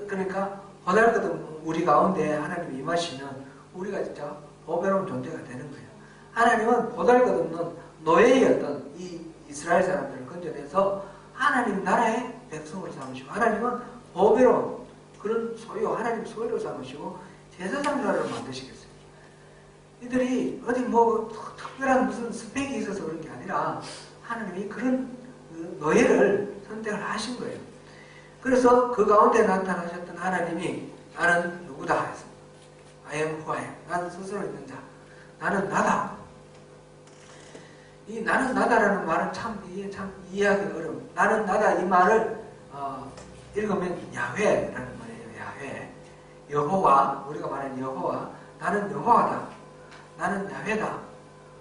그러니까 보잘것없는 우리 가운데 하나님이 임하시는 우리가 진짜 보배로운 존재가 되는 거예요. 하나님은 보잘것없는 노예였던 이 이스라엘 사람들을 건져내서 하나님 나라의 백성으로 삼으시고, 하나님은 보배로운 그런 하나님 소유로 삼으시고 제사장자를 만드시겠어요. 이들이 어디 뭐 특별한 무슨 스펙이 있어서 그런 게 아니라 하나님이 그런 노예를 선택을 하신 거예요. 그래서 그 가운데 나타나셨던 하나님이 나는 누구다 했습니다. I am who I am. 나는 스스로 있는 자. 나는 나다. 이 나는 나다라는 말은 참 이해하기 어려워요. 나는 나다, 이 말을 읽으면 야훼라는 말이에요. 야훼. 여호와, 우리가 말하는 여호와. 나는 여호와다. 나는 야훼다.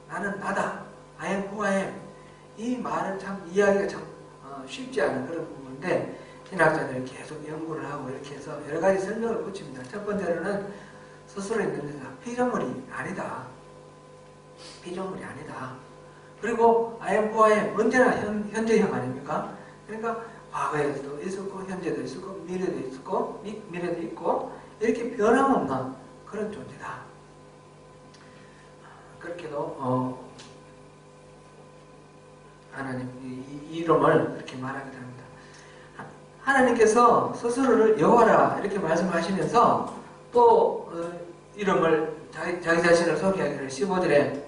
나는 나다. I am who I am. 이 말은 참 이해하기가 참 쉽지 않은 그런 부분인데, 신학자들이 계속 연구를 하고 이렇게 해서 여러 가지 설명을 붙입니다. 첫 번째로는 스스로 있는 데가 피조물이 아니다. 피조물이 아니다. 그리고 I am who I am, 언제나 현재형 아닙니까? 그러니까 과거에도 있었고 현재도 있었고 미래도 있고 이렇게 변함없는 그런 존재다. 그렇게도 하나님 이 이름을 그렇게 말하게 됩니다. 하나님께서 스스로를 여호와라 이렇게 말씀하시면서 또 이름을 자기 자신을 소개하기를 15절에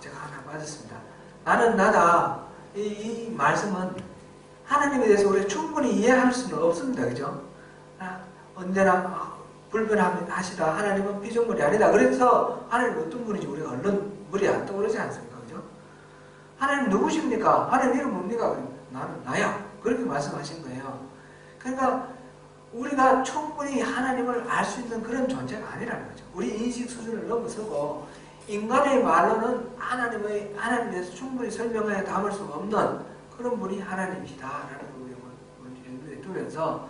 제가 하나 빠졌습니다. 나는 나다. 이 말씀은 하나님에 대해서 우리가 충분히 이해할 수는 없습니다. 그죠? 언제나 불변하시다. 하나님은 피조물이 아니다. 그래서 하나님 어떤 분인지 우리가 얼른 머리에 안 떠오르지 않습니까? 그죠? 하나님 누구십니까? 하나님 이름 뭡니까? 나는 나야. 그렇게 말씀하신 거예요. 그러니까 우리가 충분히 하나님을 알 수 있는 그런 존재가 아니라는 거죠. 우리 인식 수준을 넘어서고 인간의 말로는 하나님에 대해서 충분히 설명하여 담을 수 없는 그런 분이 하나님이시다라는 걸 우리가 염두에 두면서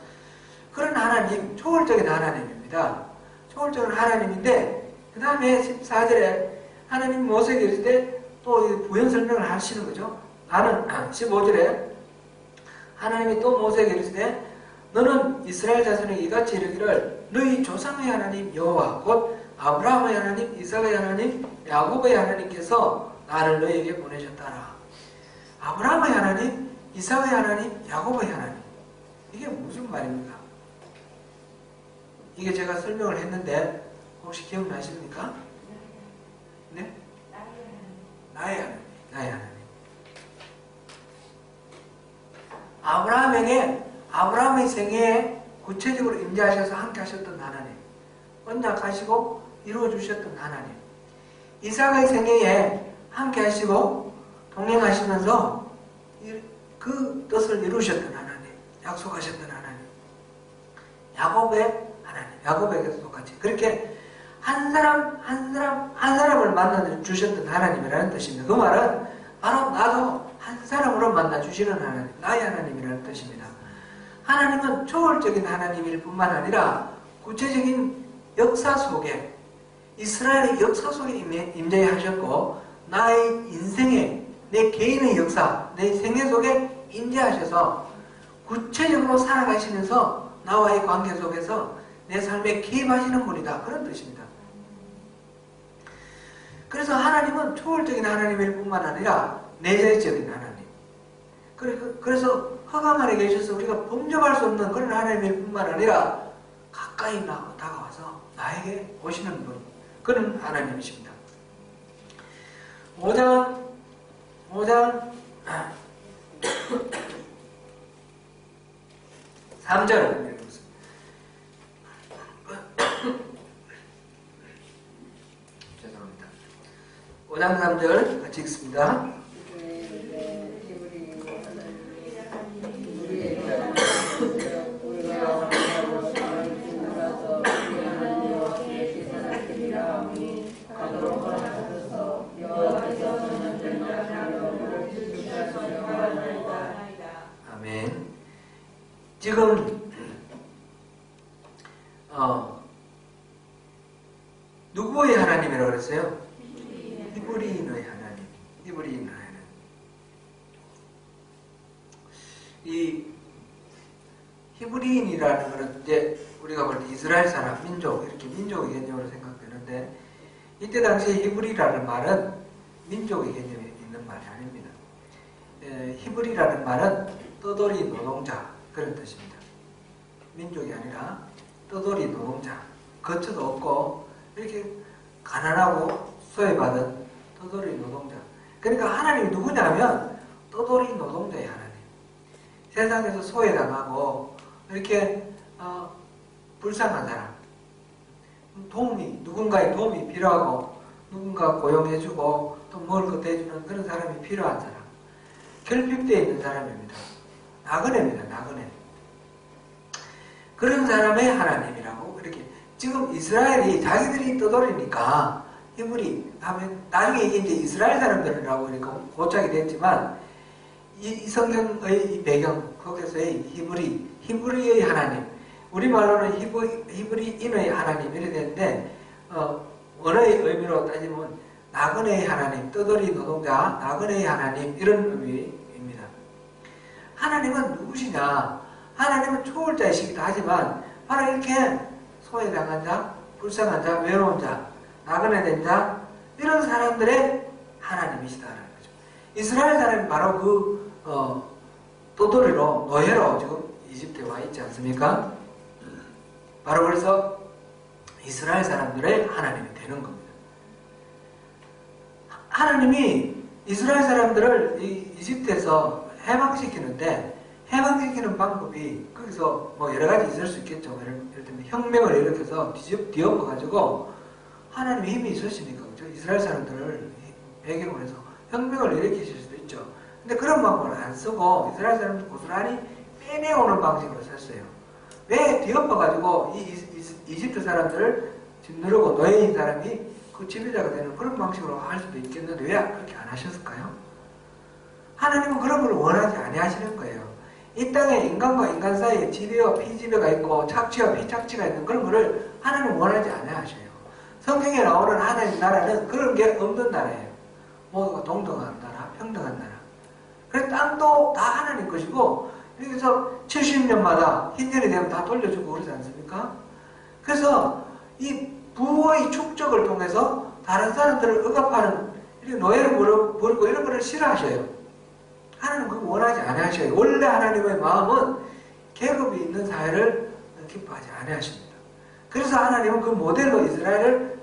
그런 하나님, 초월적인 하나님입니다. 초월적인 하나님인데 그 다음에 14절에 하나님 모세에게 이르실 때 또 부연 설명을 하시는 거죠. 나는 15절에 하나님이 또 모세에게 이르실 때 너는 이스라엘 자손에게 이같이 이르기를 너희 조상의 하나님 여호와 곧 아브라함의 하나님, 이삭의 하나님, 야곱의 하나님께서 나를 너희에게 보내셨다라. 아브라함의 하나님, 이삭의 하나님, 야곱의 하나님. 이게 무슨 말입니까? 이게 제가 설명을 했는데 혹시 기억나십니까? 네? 나의 하나님, 나의 하나님. 아브라함의 생애에 구체적으로 임재하셔서 함께 하셨던 하나님. 언약하시고 이루어주셨던 하나님. 이삭의 생애에 함께 하시고 동행하시면서 그 뜻을 이루셨던 하나님. 약속하셨던 하나님. 야곱의 하나님. 야곱에게도 똑같이. 그렇게 한 사람을 만나 주셨던 하나님이라는 뜻입니다. 그 말은 바로 나도 한 사람으로 만나 주시는 하나님. 나의 하나님이라는 뜻입니다. 하나님은 초월적인 하나님일 뿐만 아니라 구체적인 역사 속에 이스라엘의 역사 속에 임재하셨고 나의 인생에 내 개인의 역사, 내 생애 속에 임재하셔서 구체적으로 살아가시면서 나와의 관계 속에서 내 삶에 개입하시는 분이다. 그런 뜻입니다. 그래서 하나님은 초월적인 하나님일 뿐만 아니라 내재적인 하나님. 그래서 허감 안에 계셔서 우리가 범접할 수 없는 그런 하나님일 뿐만 아니라 가까이 다가와서 나에게 오시는 분, 그런 하나님이십니다. 5장 3절 읽어보겠습니다. 5장 3절 같이 읽습니다. 아멘. 지금 누구의 하나님이라고 그랬어요? 히브리인의 하나님. 히브리인의 하나님. 이 히브리인이라는 것은 이제 우리가 볼 때 이스라엘 사람, 민족, 이렇게 민족의 개념으로 생각되는데 이때 당시에 히브리라는 말은 민족의 개념이 있는 말이 아닙니다. 히브리라는 말은 떠돌이 노동자, 그런 뜻입니다. 민족이 아니라 떠돌이 노동자, 거처도 없고 이렇게 가난하고 소외받은 떠돌이 노동자. 그러니까 하나님이 누구냐면 떠돌이 노동자의 하나님. 세상에서 소외당하고 이렇게 불쌍한 사람, 누군가의 도움이 필요하고 누군가 고용해주고 또 먹을 것도 해주는 그런 사람이 필요한 사람, 결핍되어 있는 사람입니다. 나그네입니다. 나그네. 그런 사람의 하나님이라고 이렇게. 지금 이스라엘이 자기들이 떠돌이니까 히브리 하면 나중에 이게 이제 이스라엘 사람들이라고 이렇게 고착이 됐지만 이 성경의 이 배경 거기서의 히브리의 하나님, 우리말로는 히브리인의 하나님 이렇게 되는데 원어의 의미로 따지면 나그네의 하나님, 떠돌이 노동자, 나그네의 하나님, 이런 의미입니다. 하나님은 누구시냐? 하나님은 초월자이시기도 하지만 바로 이렇게 소외당한 자, 불쌍한 자, 외로운 자, 나그네된 자, 이런 사람들의 하나님이시다라는 거죠. 이스라엘 사람이 바로 그 도토리로 노예로 지금 이집트에 와 있지 않습니까? 바로 그래서 이스라엘 사람들의 하나님이 되는 겁니다. 하나님이 이스라엘 사람들을 이집트에서 해방시키는데 해방시키는 방법이 거기서 뭐 여러 가지 있을 수 있겠죠. 예를 들면 혁명을 일으켜서 뒤엎어가지고 하나님의 힘이 있으시니까 그렇죠? 이스라엘 사람들을 배경으로 해서 혁명을 일으키실 수도 있죠. 근데 그런 방법을 안 쓰고 이스라엘 사람들 고스란히 빼내오는 방식으로 썼어요. 왜 뒤엎어가지고 이집트 사람들을 짓누르고 노예인 사람이 그 지배자가 되는 그런 방식으로 할 수도 있겠는데 왜 그렇게 안 하셨을까요? 하나님은 그런 걸 원하지 아니하시는 거예요. 이 땅에 인간과 인간 사이에 지배와 피지배가 있고 착취와 피착취가 있는 그런 거를 하나님은 원하지 아니하셔요. 성경에 나오는 하나님 나라는 그런 게 없는 나라예요. 모두가 동등한 나라, 평등한 나라. 그래서 땅도 다 하나님 것이고 여기서 70년마다 흰년이 되면 다 돌려주고 그러지 않습니까? 그래서 이 부의 축적을 통해서 다른 사람들을 억압하는 이렇게 노예를 부르고 이런 거를 싫어하셔요. 하나님은 그거 원하지 아니하셔요. 원래 하나님의 마음은 계급이 있는 사회를 기뻐하지 아니하십니다. 그래서 하나님은 그 모델로 이스라엘을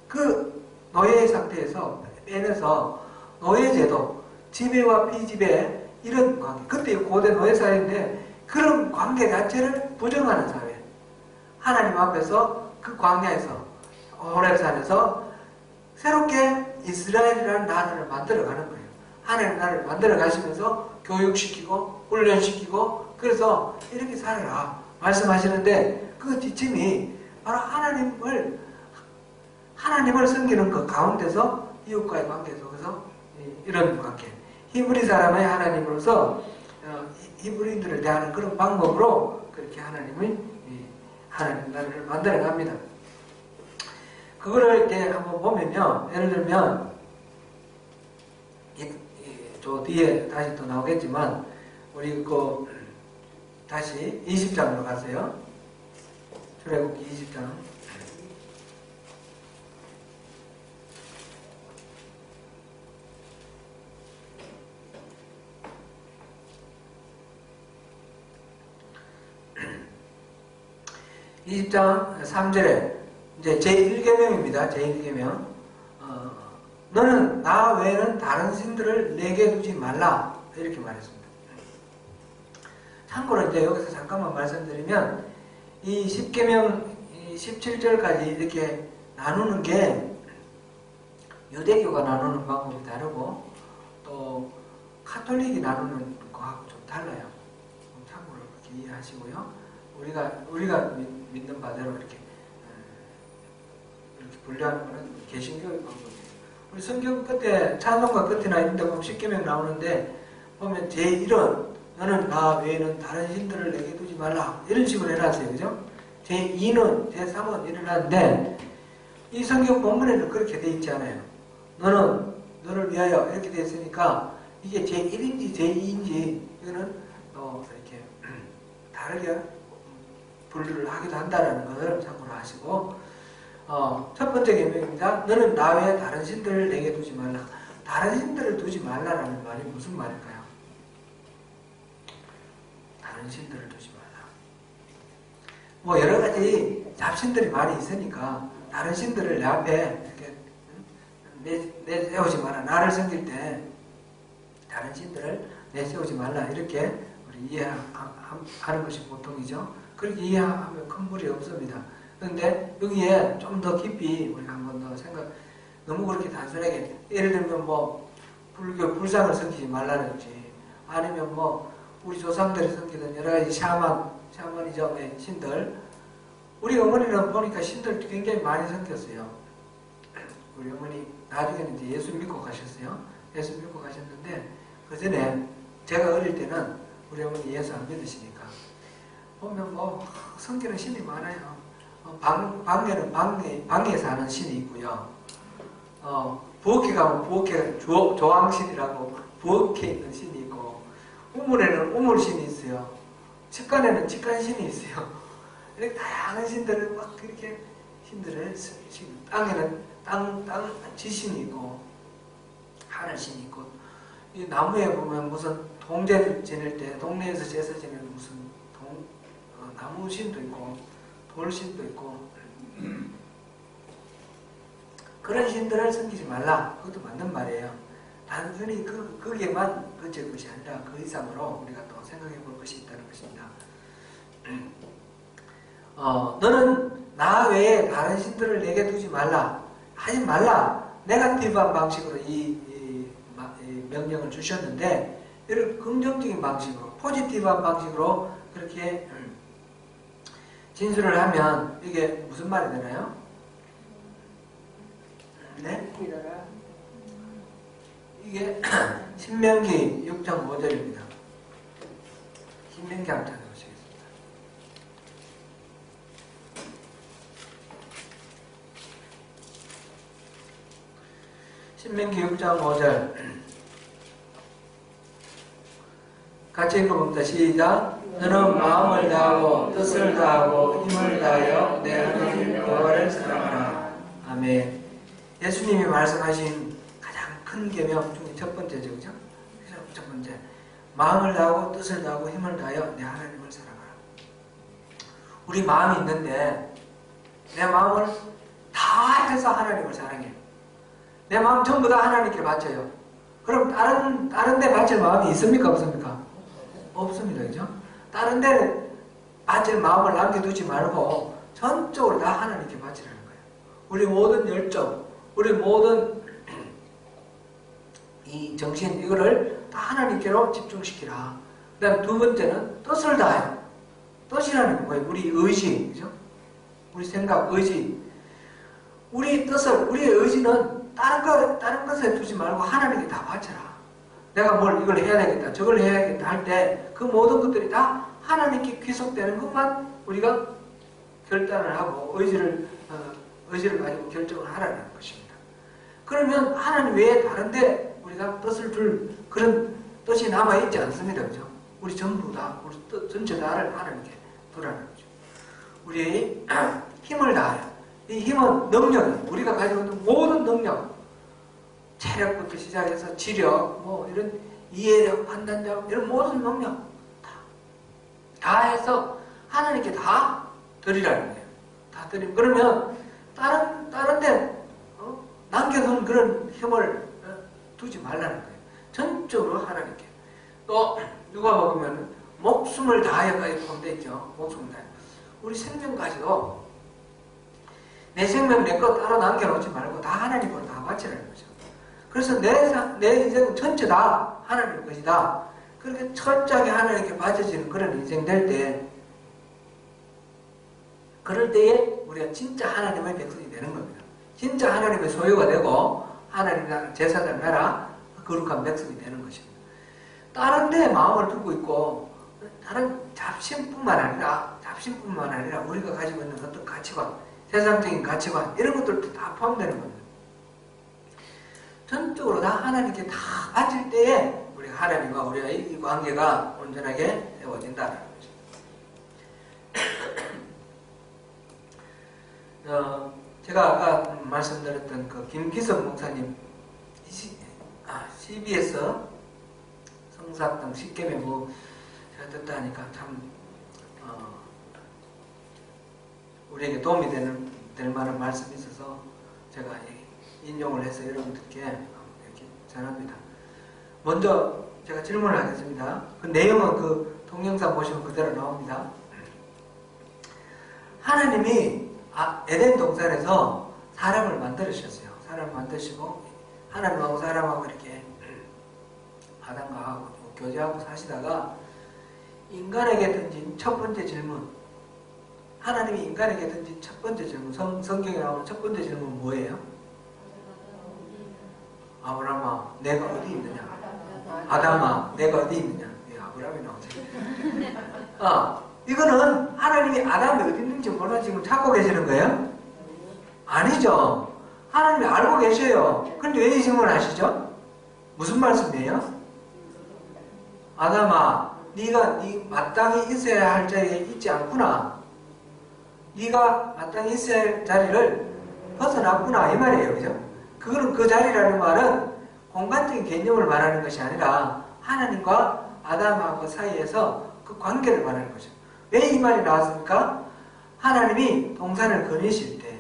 그 노예의 상태에서 빼내서 노예제도, 지배와 피지배 이런 관계, 그때 고대 노예 사회인데 그런 관계 자체를 부정하는 사회. 하나님 앞에서 그 광야에서 호렙산에서 새롭게 이스라엘이라는 나라를 만들어가는 거예요. 하나님 나라를 만들어 가시면서 교육시키고 훈련시키고 그래서 이렇게 살아라 말씀하시는데 그 지침이 바로 하나님을 섬기는 그 가운데서 이웃과의 관계 속에서 이런 관계 히브리 사람의 하나님으로서 히브리인들을 대하는 그런 방법으로 그렇게 하나님 나라를 만들어 갑니다. 그거를 이렇게 한번 보면요. 예를 들면 저 뒤에 다시 또 나오겠지만 우리 다시 20장으로 가세요. 출애굽기 20장. (20장) 3절에 이제 제1계명입니다. 제1계명. 너는 나 외에는 다른 신들을 내게 두지 말라. 이렇게 말했습니다. 참고로 이제 여기서 잠깐만 말씀드리면 이 10계명 17절까지 이렇게 나누는 게 유대교가 나누는 방법이 다르고 또 카톨릭이 나누는 거하고 좀 달라요. 참고로 그렇게 이해하시고요. 우리가 믿는 바대로 이렇게 분류하는 것은 개신교의 방법이에요. 우리 성경 끝에 찬송가 끝이나 이런 데 보면 10계명 나오는데 보면 제1은 너는 나 외에는 다른 신들을 내게 두지 말라 이런 식으로 해놨어요. 그죠? 제2는 제3은 이러는데 이 성경 본문에는 그렇게 돼 있지 않아요. 너를 위하여 이렇게 돼 있으니까 이게 제1인지 제2인지 이거는 또 이렇게 다르게 분류를 하기도 한다는 것을 참고로 하시고 첫 번째 계명입니다. 너는 나 외에 다른 신들을 내게 두지 말라. 다른 신들을 두지 말라라는 말이 무슨 말일까요? 다른 신들을 두지 말라. 뭐 여러 가지 잡신들이 많이 있으니까 다른 신들을 내 앞에 이렇게 내세우지 마라. 나를 섬길 때 다른 신들을 내세우지 말라. 이렇게 우리 이해하는 것이 보통이죠. 그렇게 이해하면 큰 무리 없습니다. 그런데 여기에 좀 더 깊이 우리가 한 번 더 너무 그렇게 단순하게 예를 들면 뭐 불교 불상을 섬기지 말라든지 아니면 뭐 우리 조상들이 섬기던 여러 가지 샤머니즘 신들 우리 어머니는 보니까 신들 굉장히 많이 섬겼어요. 우리 어머니 나중에는 이제 예수 믿고 가셨어요. 예수 믿고 가셨는데 그 전에 제가 어릴 때는 우리 어머니 예수 안 믿으시니까 보면 뭐 섬기는 신이 많아요. 방에는 방에 사는 신이 있고요. 부엌에 가면 부엌에 조왕신이라고 부엌에 있는 신이 있고 우물에는 우물신이 있어요. 칩간에는 칩간신이 있어요. 이렇게 다양한 신들을 막 이렇게 신들을 땅에는 땅 지신이 있고 하늘신이 있고 이 나무에 보면 무슨 동제 지낼 때 동네에서 제사 지내는 무슨 나무신도 있고 돌신도 있고 그런 신들을 섬기지 말라. 그것도 맞는 말이에요. 단순히 거기에만 그칠 것이 아니라 그 이상으로 우리가 또 생각해 볼 것이 있다는 것입니다. 너는 나 외에 다른 신들을 내게 두지 말라. 하지 말라. 네거티브한 방식으로 이 명령을 주셨는데 이를 긍정적인 방식으로 포지티브한 방식으로 그렇게 진술을 하면 이게 무슨 말이 되나요? 네? 이게 신명기 6장 5절입니다. 신명기 한번 찾아보시겠습니다. 신명기 6장 5절 같이 읽어봅니다. 시작. 너는 마음을 다하고 뜻을 다하고 힘을 다하여 내 하나님 여호와를 사랑하라. 아멘. 예수님이 말씀하신 가장 큰 계명 중에 첫 번째죠, 그죠? 첫 번째, 마음을 다하고 뜻을 다하고 힘을 다하여 내 하나님을 사랑하라. 우리 마음이 있는데 내 마음을 다 해서 하나님을 사랑해요. 내 마음 전부 다 하나님께 바쳐요. 그럼 다른 데 바칠 마음이 있습니까, 없습니까? 없습니다, 그죠? 다른 데 바칠 마음을 남겨두지 말고 전적으로 다 하나님께 바치라는 거예요. 우리 모든 열정, 우리 모든 이 정신, 이거를 다 하나님께로 집중시키라. 그 다음 두 번째는 뜻을 다해요. 뜻이라는 거예요. 우리 의지, 그죠? 우리 생각, 의지. 우리 뜻을, 우리의 의지는 다른 것에 두지 말고 하나님께 다 바쳐라. 내가 뭘 이걸 해야 되겠다, 저걸 해야겠다 할 때 그 모든 것들이 다 하나님께 귀속되는 것만 우리가 결단을 하고 의지를 가지고 결정을 하라는 것입니다. 그러면 하나님 외에 다른데 우리가 뜻을 둘 그런 뜻이 남아있지 않습니다. 그죠? 우리 전부 다, 우리 뜻 전체 다를 하나님께 두라는 거죠. 우리의 힘을 다하여. 이 힘은 능력이에요. 우리가 가지고 있는 모든 능력, 체력부터 시작해서 지력, 뭐 이런 이해력, 판단력, 이런 모든 능력 다 해서 하나님께 다 드리라는 거예요. 다 드리면 그러면 다른 데 남겨놓은 그런 힘을 두지 말라는 거예요. 전적으로 하나님께. 또 누가 보면 목숨을 다하여까지 포함되어 있죠. 목숨을 다하여. 우리 생명까지도 내 생명 내 것 따로 남겨놓지 말고 다 하나님으로 다 바치라는 거죠. 그래서 내 인생 전체 다 하나님 것이다. 그렇게 철저하게 하나님께 바쳐지는 그런 인생 될 때, 그럴 때에 우리가 진짜 하나님의 백성이 되는 겁니다. 진짜 하나님의 소유가 되고 하나님 나라, 제사장 나라 거룩한 백성이 되는 것입니다. 다른 데 마음을 두고 있고 다른 잡신뿐만 아니라 우리가 가지고 있는 어떤 가치관, 세상적인 가치관 이런 것들도 다 포함되는 겁니다. 전적으로 다 하나님께 다 바칠 때에 우리 하나님과 우리의 이 관계가 온전하게 세워진다는 거죠. 제가 아까 말씀드렸던 그 김기석 목사님 CBS 성사학당 10개명 뭐 제가 듣다 하니까 참 우리에게 도움이 될 만한 말씀이 있어서 제가 인용을 해서 여러분들께 이렇게 전합니다. 먼저 제가 질문을 하겠습니다. 그 내용은 그 동영상 보시면 그대로 나옵니다. 하나님이 에덴 동산에서 사람을 만드셨어요. 사람을 만드시고 하나님하고 사람하고 이렇게 아담과 교제하고 사시다가 인간에게 던진 첫 번째 질문, 하나님이 인간에게 던진 첫 번째 질문, 성경에 나오는 첫 번째 질문은 뭐예요? 아브라함아, 내가 어디 있느냐? 아담아, 내가 어디 있느냐? 아브라함이 나오죠. 이거는 하나님이 아담이 어디 있는지 몰라 지금 찾고 계시는 거예요? 아니죠. 하나님이 알고 계셔요. 그런데 왜 이 질문을 하시죠? 무슨 말씀이에요? 아담아, 네가 마땅히 있어야 할 자리에 있지 않구나. 네가 마땅히 있어야 할 자리를 벗어났구나 이 말이에요. 그죠? 그거는 그 자리라는 말은 공간적인 개념을 말하는 것이 아니라 하나님과 아담하고 사이에서 그 관계를 말하는 거죠. 왜 이 말이 나왔습니까? 하나님이 동산을 거니실 때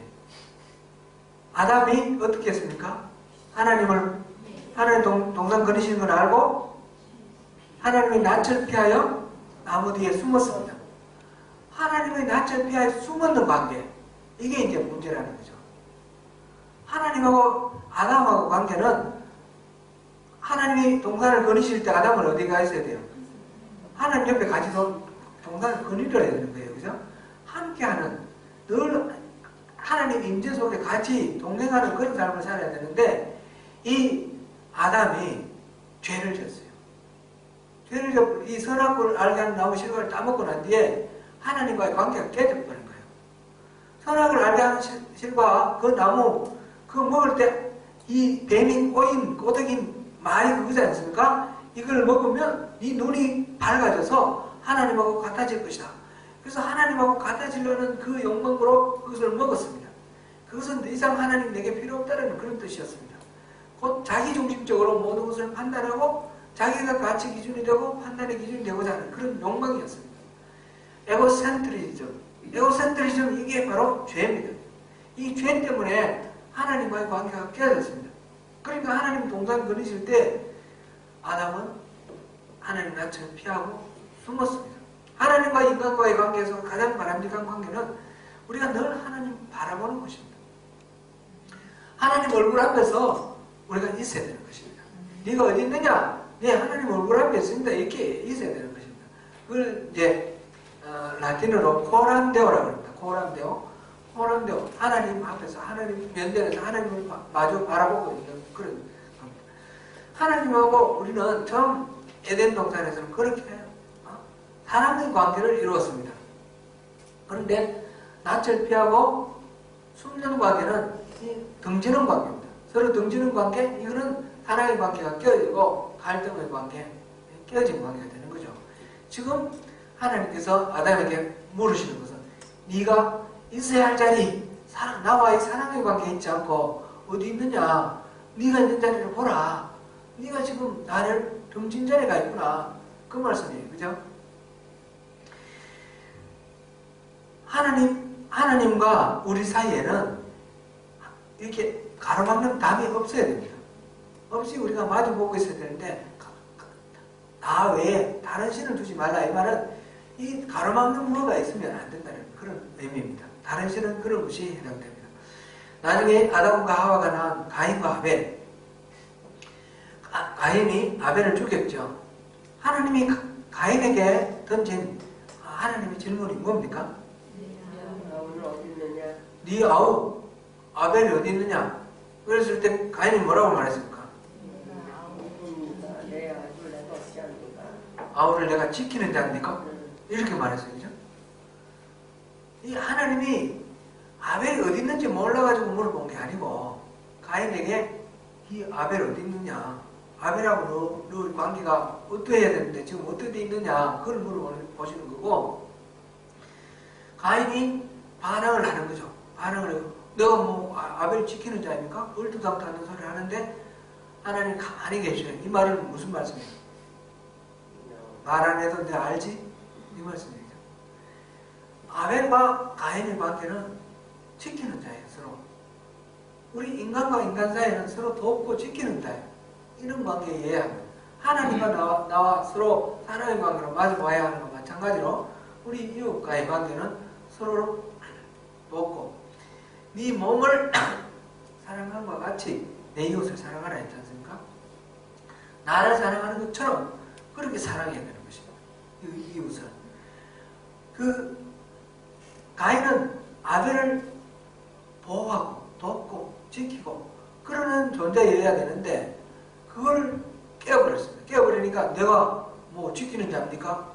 아담이 어떻게 했습니까? 하나님 동산 거니시는 걸 알고 하나님의 낯을 피하여 나무 뒤에 숨었습니다. 하나님의 낯을 피하여 숨었는 관계, 이게 이제 문제라는 거죠. 하나님하고 아담하고 관계는 하나님이 동산을 거니실 때 아담은 어디 가 있어야 돼요? 하나님 옆에 같이 동산을 거니려야 되는 거예요. 그죠? 함께하는, 늘 하나님 임재 속에 같이 동행하는 그런 삶을 살아야 되는데 이 아담이 죄를 졌어요. 죄를 졌고 이 선악과를 알게 하는 나무 실과를 따먹고 난 뒤에 하나님과의 관계가 깨져버린 거예요. 선악을 알게 하는 실과 그 나무 그거 먹을 때 이 뱀이 꼬인 꼬덕인 말이 그거지 않습니까? 이걸 먹으면 네 눈이 밝아져서 하나님하고 같아질 것이다. 그래서 하나님하고 같아지려는 그 욕망으로 그것을 먹었습니다. 그것은 더 이상 하나님 내게 필요 없다는 그런 뜻이었습니다. 곧 자기중심적으로 모든 것을 판단하고 자기가 가치 기준이 되고 판단의 기준이 되고자 하는 그런 욕망이었습니다. 에고센트리즘, 이게 바로 죄입니다. 이 죄 때문에 하나님과의 관계가 깨졌습니다. 그러니까 하나님 동산 거니실 때 아담은 하나님 낯을 피하고 숨었습니다. 하나님과 인간과의 관계에서 가장 바람직한 관계는 우리가 늘 하나님 바라보는 것입니다. 하나님 얼굴 앞에서 우리가 있어야 되는 것입니다. 네가 어디 있느냐? 네, 하나님 얼굴 앞에 있습니다. 이렇게 있어야 되는 것입니다. 그걸 이제 라틴어로 코람데오라고 합니다. 코람데오. 하나님 앞에서, 하나님 면전에서 하나님을 마주 바라보고 있는 그런 겁니다. 하나님하고 우리는 처음 에덴 동산에서는 그렇게 사람의 관계를 이루었습니다. 그런데 낯을 피하고 숨는 관계는 등지는 관계입니다. 서로 등지는 관계, 이거는 사랑의 관계가 깨어지고 갈등의 관계, 깨어진 관계가 되는 거죠. 지금 하나님께서 아담에게 물으시는 것은 네가 있어야 할 자리, 나와의 사랑의 관계에 있지 않고 어디 있느냐? 네가 있는 자리를 보라. 네가 지금 나를 등진 자리에 가 있구나. 그 말씀이에요. 그죠? 하나님과 우리 사이에는 이렇게 가로막는 담이 없어야 됩니다. 없이 우리가 마주보고 있어야 되는데 나 외에 다른 신을 두지 말라. 이 말은 이 가로막는 뭐가 있으면 안 된다는 그런 의미입니다. 다른 신은 그런 것이 해당됩니다. 나중에 아담과 하와가 낳은 가인과 아벨, 가인이 아벨을 죽였죠. 하나님이 가인에게 던진 하나님의 질문이 뭡니까? 아우는 어디 있느냐? 네 아우 아벨이 어디 있느냐? 그랬을 때 가인이 뭐라고 말했습니까? 아우입니다. 내 아들 내가 어찌합니까? 아우를 내가 지키는 자입니까? 이렇게 말했어요. 그죠? 이 하나님이 아벨이 어디 있는지 몰라가지고 물어본 게 아니고 가인에게 이 아벨 어디 있느냐? 아벨하고 너 관계가 어떠해야 되는데 지금 어떻게 돼 있느냐? 그걸 물어보시는 거고 가인이 반항을 하는 거죠. 반항을 하고 너가 뭐 아벨 지키는 자입니까? 얼토당토하는 소리를 하는데 하나님 가만히 계셔요. 이 말은 무슨 말씀이에요? 말 안 해도 내가 알지? 이 말씀이에요. 아벨과 가인의 관계는 지키는 자예요. 서로. 우리 인간과 인간 사이에는 서로 돕고 지키는 자예요. 이런 관계에 이해해야 합니다. 하나님과 나와 서로 사랑의 관계로 마주봐야 하는 것과 마찬가지로 우리 이웃과의 관계는 서로 돕고 네 몸을 사랑함과 같이 내 이웃을 사랑하라 했지 않습니까? 나를 사랑하는 것처럼 그렇게 사랑해야 되는 것입니다. 이 이웃을. 가인은 아벨을 보호하고 돕고 지키고 그러는 존재여야 되는데 그걸 깨어버렸습니다. 깨어버리니까 내가 뭐 지키는 자입니까?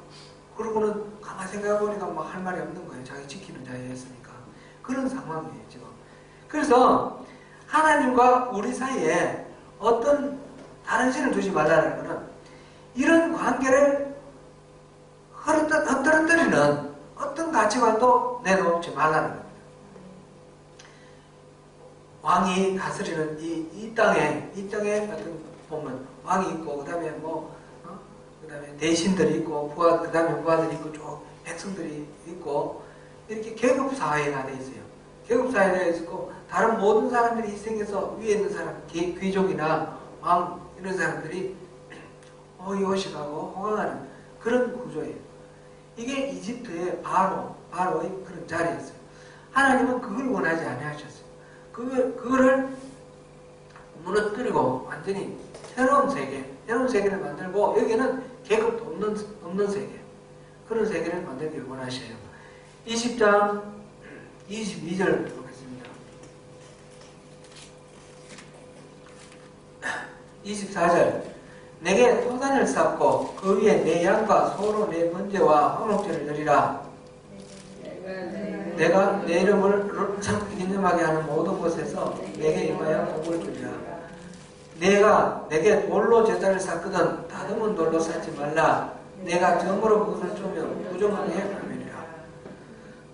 그러고는 가만히 생각해보니까 뭐 할 말이 없는 거예요. 자기 지키는 자였으니까. 그런 상황이에요, 지금. 그래서 하나님과 우리 사이에 어떤 다른 신을 두지 말라는 것은 이런 관계를 흐트러뜨리는 어떤 가치관도 내놓지 말라는 겁니다. 왕이 다스리는 이 땅에 어떤 보면 왕이 있고 그 다음에 그 다음에 대신들이 있고, 그 다음에 부하들이 있고, 쭉 백성들이 있고, 이렇게 계급사회가 돼 있어요. 계급사회가 돼 있고, 다른 모든 사람들이 희생해서 위에 있는 사람, 귀족이나 왕, 이런 사람들이 호의호식하고 호강하는 그런 구조예요. 이게 이집트의 바로의 그런 자리였어요. 하나님은 그걸 원하지 아니하셨어요. 그거를 무너뜨리고 완전히 새로운 세계를 만들고, 여기는 계급도 없는 세계, 그런 세계를 만들기를 원하셔요. 20장 22절 보겠습니다. 24절 내게 토단을 쌓고 그 위에 내 양과 소로 내 번제와 화목제를 드리라. 내가 내 이름을 기념하게 하는 모든 곳에서 내게 임하여 복을 주리라. 내가 내게 돌로 제단을 쌓거든 다듬은 돌로 쌓지 말라. 내가 정으로 그것을 쪼면 부정하게 하느니라.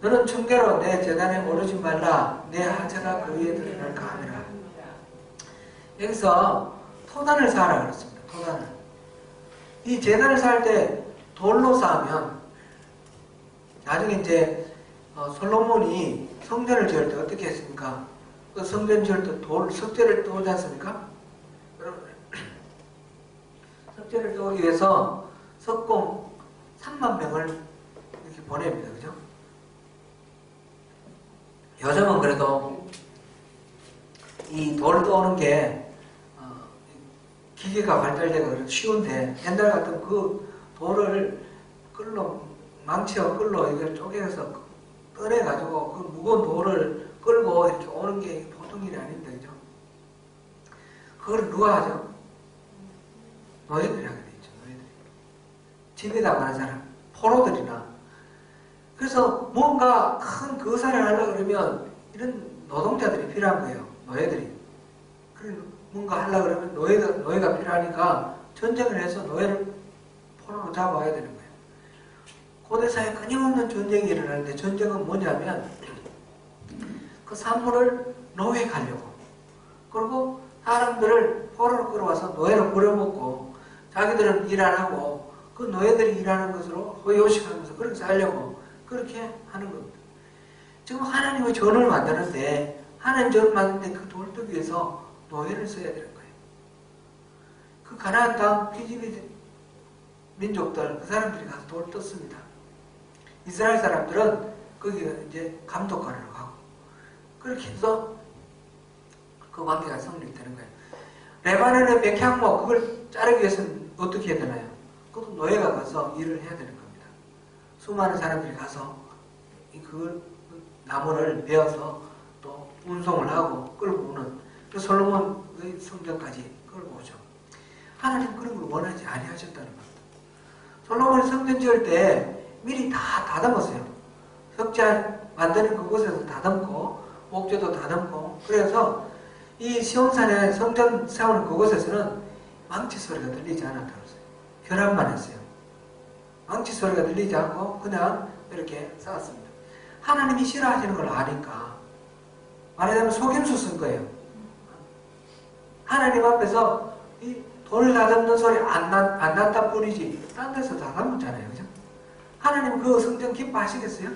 너는 청계로 내 제단에 오르지 말라. 내 하체가 그 위에 드러날까 하느라. 여기서 토단을 쌓으라 그랬습니다. 토단을. 이 제단을 쌓을 때 돌로 쌓으면 나중에 이제 솔로몬이 성전을 지을 때 어떻게 했습니까? 그 성전 지을 때 석재를 떠오지 않습니까? 석재를 떠오기 위해서 석공 3만 명을 이렇게 보냅니다. 그죠? 요즘은 그래도 이 돌을 떠오는 게 기계가 발달되고 쉬운데, 옛날 같은 그 돌을 망치와 끌로 이걸 쪼개서 꺼내가지고 그 무거운 돌을 끌고 이렇게 오는 게 보통 일이 아닌데, 그죠? 그걸 누가 하죠? 노예들이 하게 되죠, 노예들이. 집에다 가는 사람, 포로들이나. 그래서 뭔가 큰 거사를 하려고 그러면 이런 노동자들이 필요한 거예요, 노예들이. 뭔가 하려고 그러면 노예가 필요하니까 전쟁을 해서 노예를 포로로 잡아와야 되는 거예요. 고대사에 끊임없는 전쟁이 일어나는데, 전쟁은 뭐냐면 그 산물을 노획하려고, 그리고 사람들을 포로로 끌어와서 노예로 부려먹고, 자기들은 일 안 하고 그 노예들이 일하는 것으로 호의호식하면서 그렇게 살려고 그렇게 하는 겁니다. 지금 하나님의 전을 만드는데, 하나님 전을 만드는데 그 돌뚝 위에서 노예를 써야 되는 거예요. 그 가나안 땅 피지미 민족들, 그 사람들이 가서 돌을 떴습니다. 이스라엘 사람들은 거기가 이제 감독관으로 가고, 그렇게 해서 그 관계가 성립되는 거예요. 레바논의 백향목, 그걸 자르기 위해서는 어떻게 해야 되나요? 그것도 노예가 가서 일을 해야 되는 겁니다. 수많은 사람들이 가서 그걸 나무를 베어서 또 운송을 하고 끌고 오는, 그 솔로몬의 성전까지 끌고 오죠. 하나님 그런 걸 원하지 아니하셨다는 겁니다. 솔로몬이 성전 지을 때 미리 다 다듬었어요. 석재 만드는 그곳에서 다듬고, 목재도 다듬고, 그래서 이 시온산에 성전 세우는 그곳에서는 망치 소리가 들리지 않았다고 했어요. 결합만 했어요. 망치 소리가 들리지 않고 그냥 이렇게 쌓았습니다. 하나님이 싫어하시는 걸 아니까, 말하자면 속임수 쓴 거예요. 하나님 앞에서 이 돌 다듬는 소리 안 났다 뿐이지 딴 데서 다듬었잖아요. 그죠? 하나님 그 성전 기뻐하시겠어요?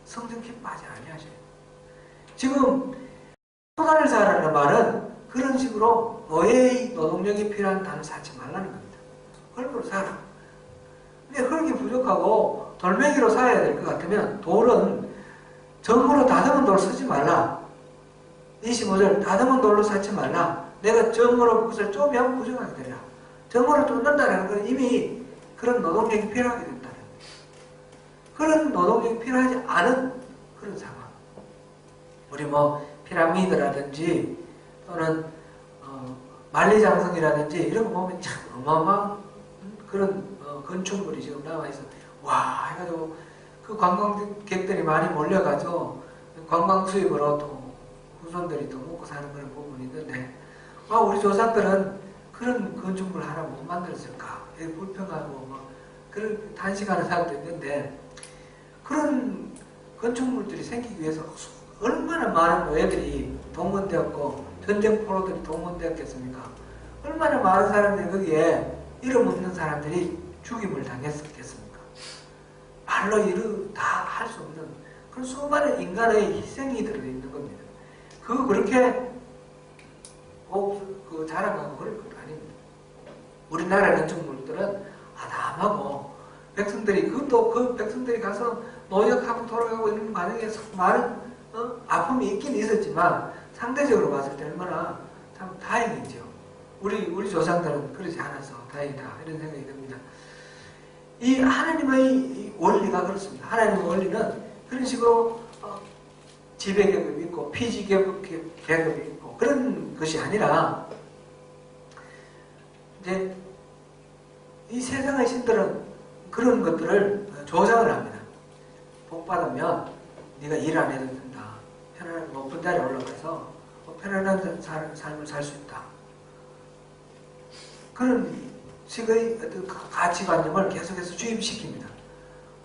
성전 기뻐하지 아니하셔요. 지금 토단을 쌓으라는 말은 그런 식으로 노예의 노동력이 필요한 단을 쌓지 말라는 겁니다. 흙으로 쌓아라. 근데 흙이 부족하고 돌멩이로 쌓아야 될 것 같으면 돌은 정으로 다듬은 돌 쓰지 말라. 25절 다듬은 돌로 쌓지 말라. 내가 정으로 그것을 쪼면 부정하게 되라. 정으로 쫓는다는 건 이미 그런 노동력이 필요하게 된다는 거예요. 그런 노동력이 필요하지 않은 그런 상황. 우리 피라미드라든지 또는 만리장성이라든지 이런 거 보면 참 어마어마한 그런 건축물이 지금 나와 있어. 와 해가지고 그 관광객들이 많이 몰려가지고 관광 수입으로 또 후손들이 또 먹고 사는 그런 부분이 있는데, 우리 조상들은 그런 건축물 하나 못 만들었을까? 불평하고 그런 단식하는 사람도 있는데, 그런 건축물들이 생기기 위해서 얼마나 많은 노예들이 동원되었고 전쟁 포로들이 동원되었겠습니까? 얼마나 많은 사람들이 거기에 이름 없는 사람들이 죽임을 당했겠습니까? 말로 이루 다 할 수 없는 그런 수많은 인간의 희생이 들어있는 겁니다. 그렇게 자랑하고 그럴 것 아닙니다. 우리나라 건축물들은 아담하고 백성들이 그 백성들이 가서 노역하고 돌아가고 이런 과정에서 많은 아픔이 있긴 있었지만 상대적으로 봤을 때 얼마나 참 다행이죠. 우리 조상들은 그러지 않아서 다행이다 이런 생각이 듭니다. 이 하나님의 이 원리가 그렇습니다. 하나님의 원리는 그런 식으로 지배계급이 있고 피지계급이 있고 그런 것이 아니라 이제 이 세상의 신들은 그런 것들을 조장을 합니다. 복 받으면 네가 일 안 해도 된다. 편안한 높은 자리에 올라가서 편안한 삶을 살 수 있다. 그런 식의 어떤 가치관념을 계속해서 주입시킵니다.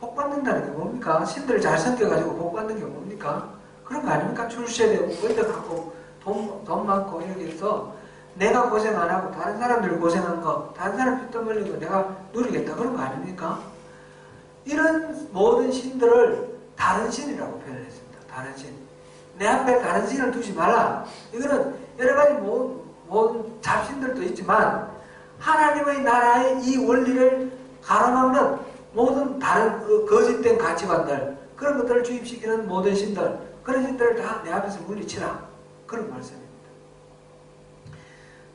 복 받는다는 게 뭡니까? 신들을 잘 섬겨가지고 복 받는 게 뭡니까? 그런 거 아닙니까? 줄 서야 되고 먼저 갖고 돈 많고 여기서 내가 고생 안 하고 다른 사람들 고생한 거, 다른 사람 피 떠물린 거 내가 누리겠다 그런 거 아닙니까? 이런 모든 신들을 다른 신이라고 표현했습니다. 다른 신. 내 앞에 다른 신을 두지 말라. 이거는 여러 가지 모든 잡신들도 있지만 하나님의 나라의 이 원리를 가로막는 모든 다른 거짓된 가치관들 그런 것들을 주입시키는 모든 신들 그런 신들을 다 내 앞에서 물리치라. 그런 말씀입니다.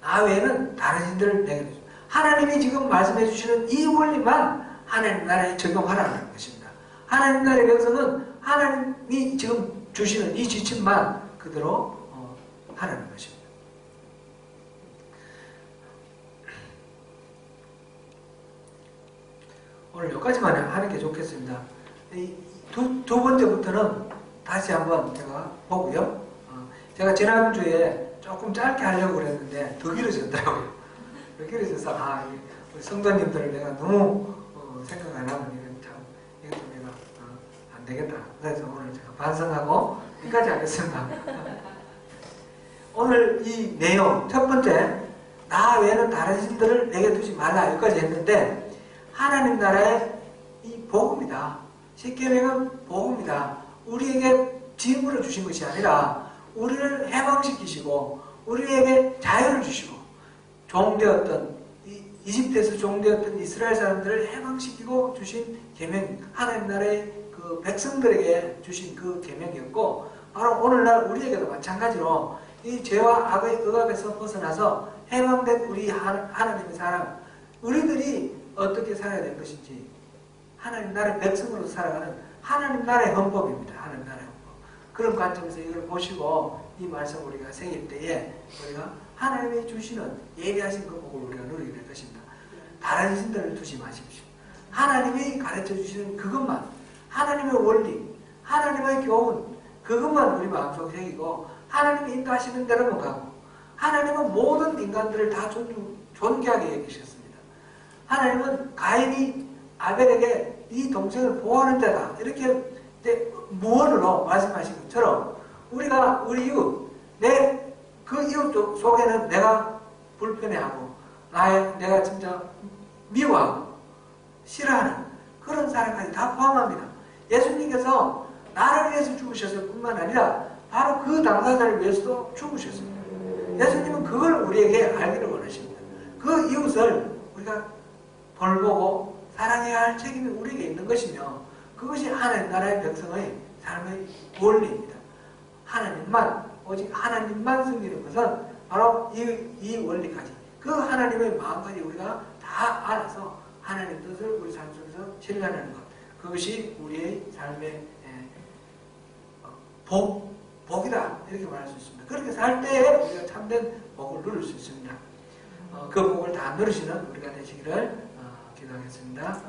나 외에는 다른 신들을 내게 주십시오. 하나님이 지금 말씀해 주시는 이 원리만 하나님 나라에 적용하라는 것입니다. 하나님 나라의 백성은 하나님이 지금 주시는 이 지침만 그대로 하라는 것입니다. 오늘 여기까지만 하는 게 좋겠습니다. 두 번째부터는 다시 한번 제가 보고요. 제가 지난주에 조금 짧게 하려고 그랬는데 더 길어졌더라고요. 더 길어져서 우리 성도님들을 내가 너무 생각 안 하면 이것도 내가 안 되겠다. 그래서 오늘 제가 반성하고 여기까지 하겠습니다. 오늘 이 내용 첫 번째 나 외에는 다른 신들을 내게 두지 말라 여기까지 했는데 하나님 나라의 이 복음이다. 십계명은 복음이다. 우리에게 짐으로 주신 것이 아니라 우리를 해방시키시고 우리에게 자유를 주시고 종되었던 이집트에서 종되었던 이스라엘 사람들을 해방시키고 주신 계명, 하나님 나라의 그 백성들에게 주신 그 계명이었고 바로 오늘날 우리에게도 마찬가지로 이 죄와 악의 억압에서 벗어나서 해방된 우리 하나님의 사람 우리들이 어떻게 살아야 될 것인지 하나님 나라의 백성으로 살아가는 하나님 나라의 헌법입니다. 하나님 나라의 헌법. 그런 관점에서 이걸 보시고 이 말씀 우리가 새길 때에 우리가 하나님이 주시는 예리하신 그 복을 우리가 누리게 될 것입니다. 다른 신들을 두지 마십시오. 하나님이 가르쳐 주시는 그것만 하나님의 원리, 하나님의 교훈 그것만 우리 마음속에 새기고 하나님이 인도하시는 대로만 가고 하나님은 모든 인간들을 다 존귀하게 여기셨습니다. 하나님은 가인이 아벨에게 이 동생을 보호하는 자다 이렇게 무언으로 말씀하신 것처럼 우리가 우리 이웃 그 이웃 속에는 내가 불편해하고 내가 진짜 미워하고 싫어하는 그런 사람까지 다 포함합니다. 예수님께서 나를 위해서 죽으셨을 뿐만 아니라 바로 그 당사자를 위해서도 죽으셨습니다. 예수님은 그걸 우리에게 알기를 원하십니다. 그 이웃을 우리가 돌보고 사랑해야 할 책임이 우리에게 있는 것이며 그것이 하나님 나라의 백성의 삶의 원리입니다. 오직 하나님만 섬기는 것은 바로 이 원리까지 그 하나님의 마음까지 우리가 다 알아서 하나님 뜻을 우리 삶 속에서 실현하는 것 그것이 우리의 삶의 복이다 이렇게 말할 수 있습니다. 그렇게 살 때에 우리가 참된 복을 누릴 수 있습니다. 그 복을 다 누리시는 우리가 되시기를 기도하겠습니다.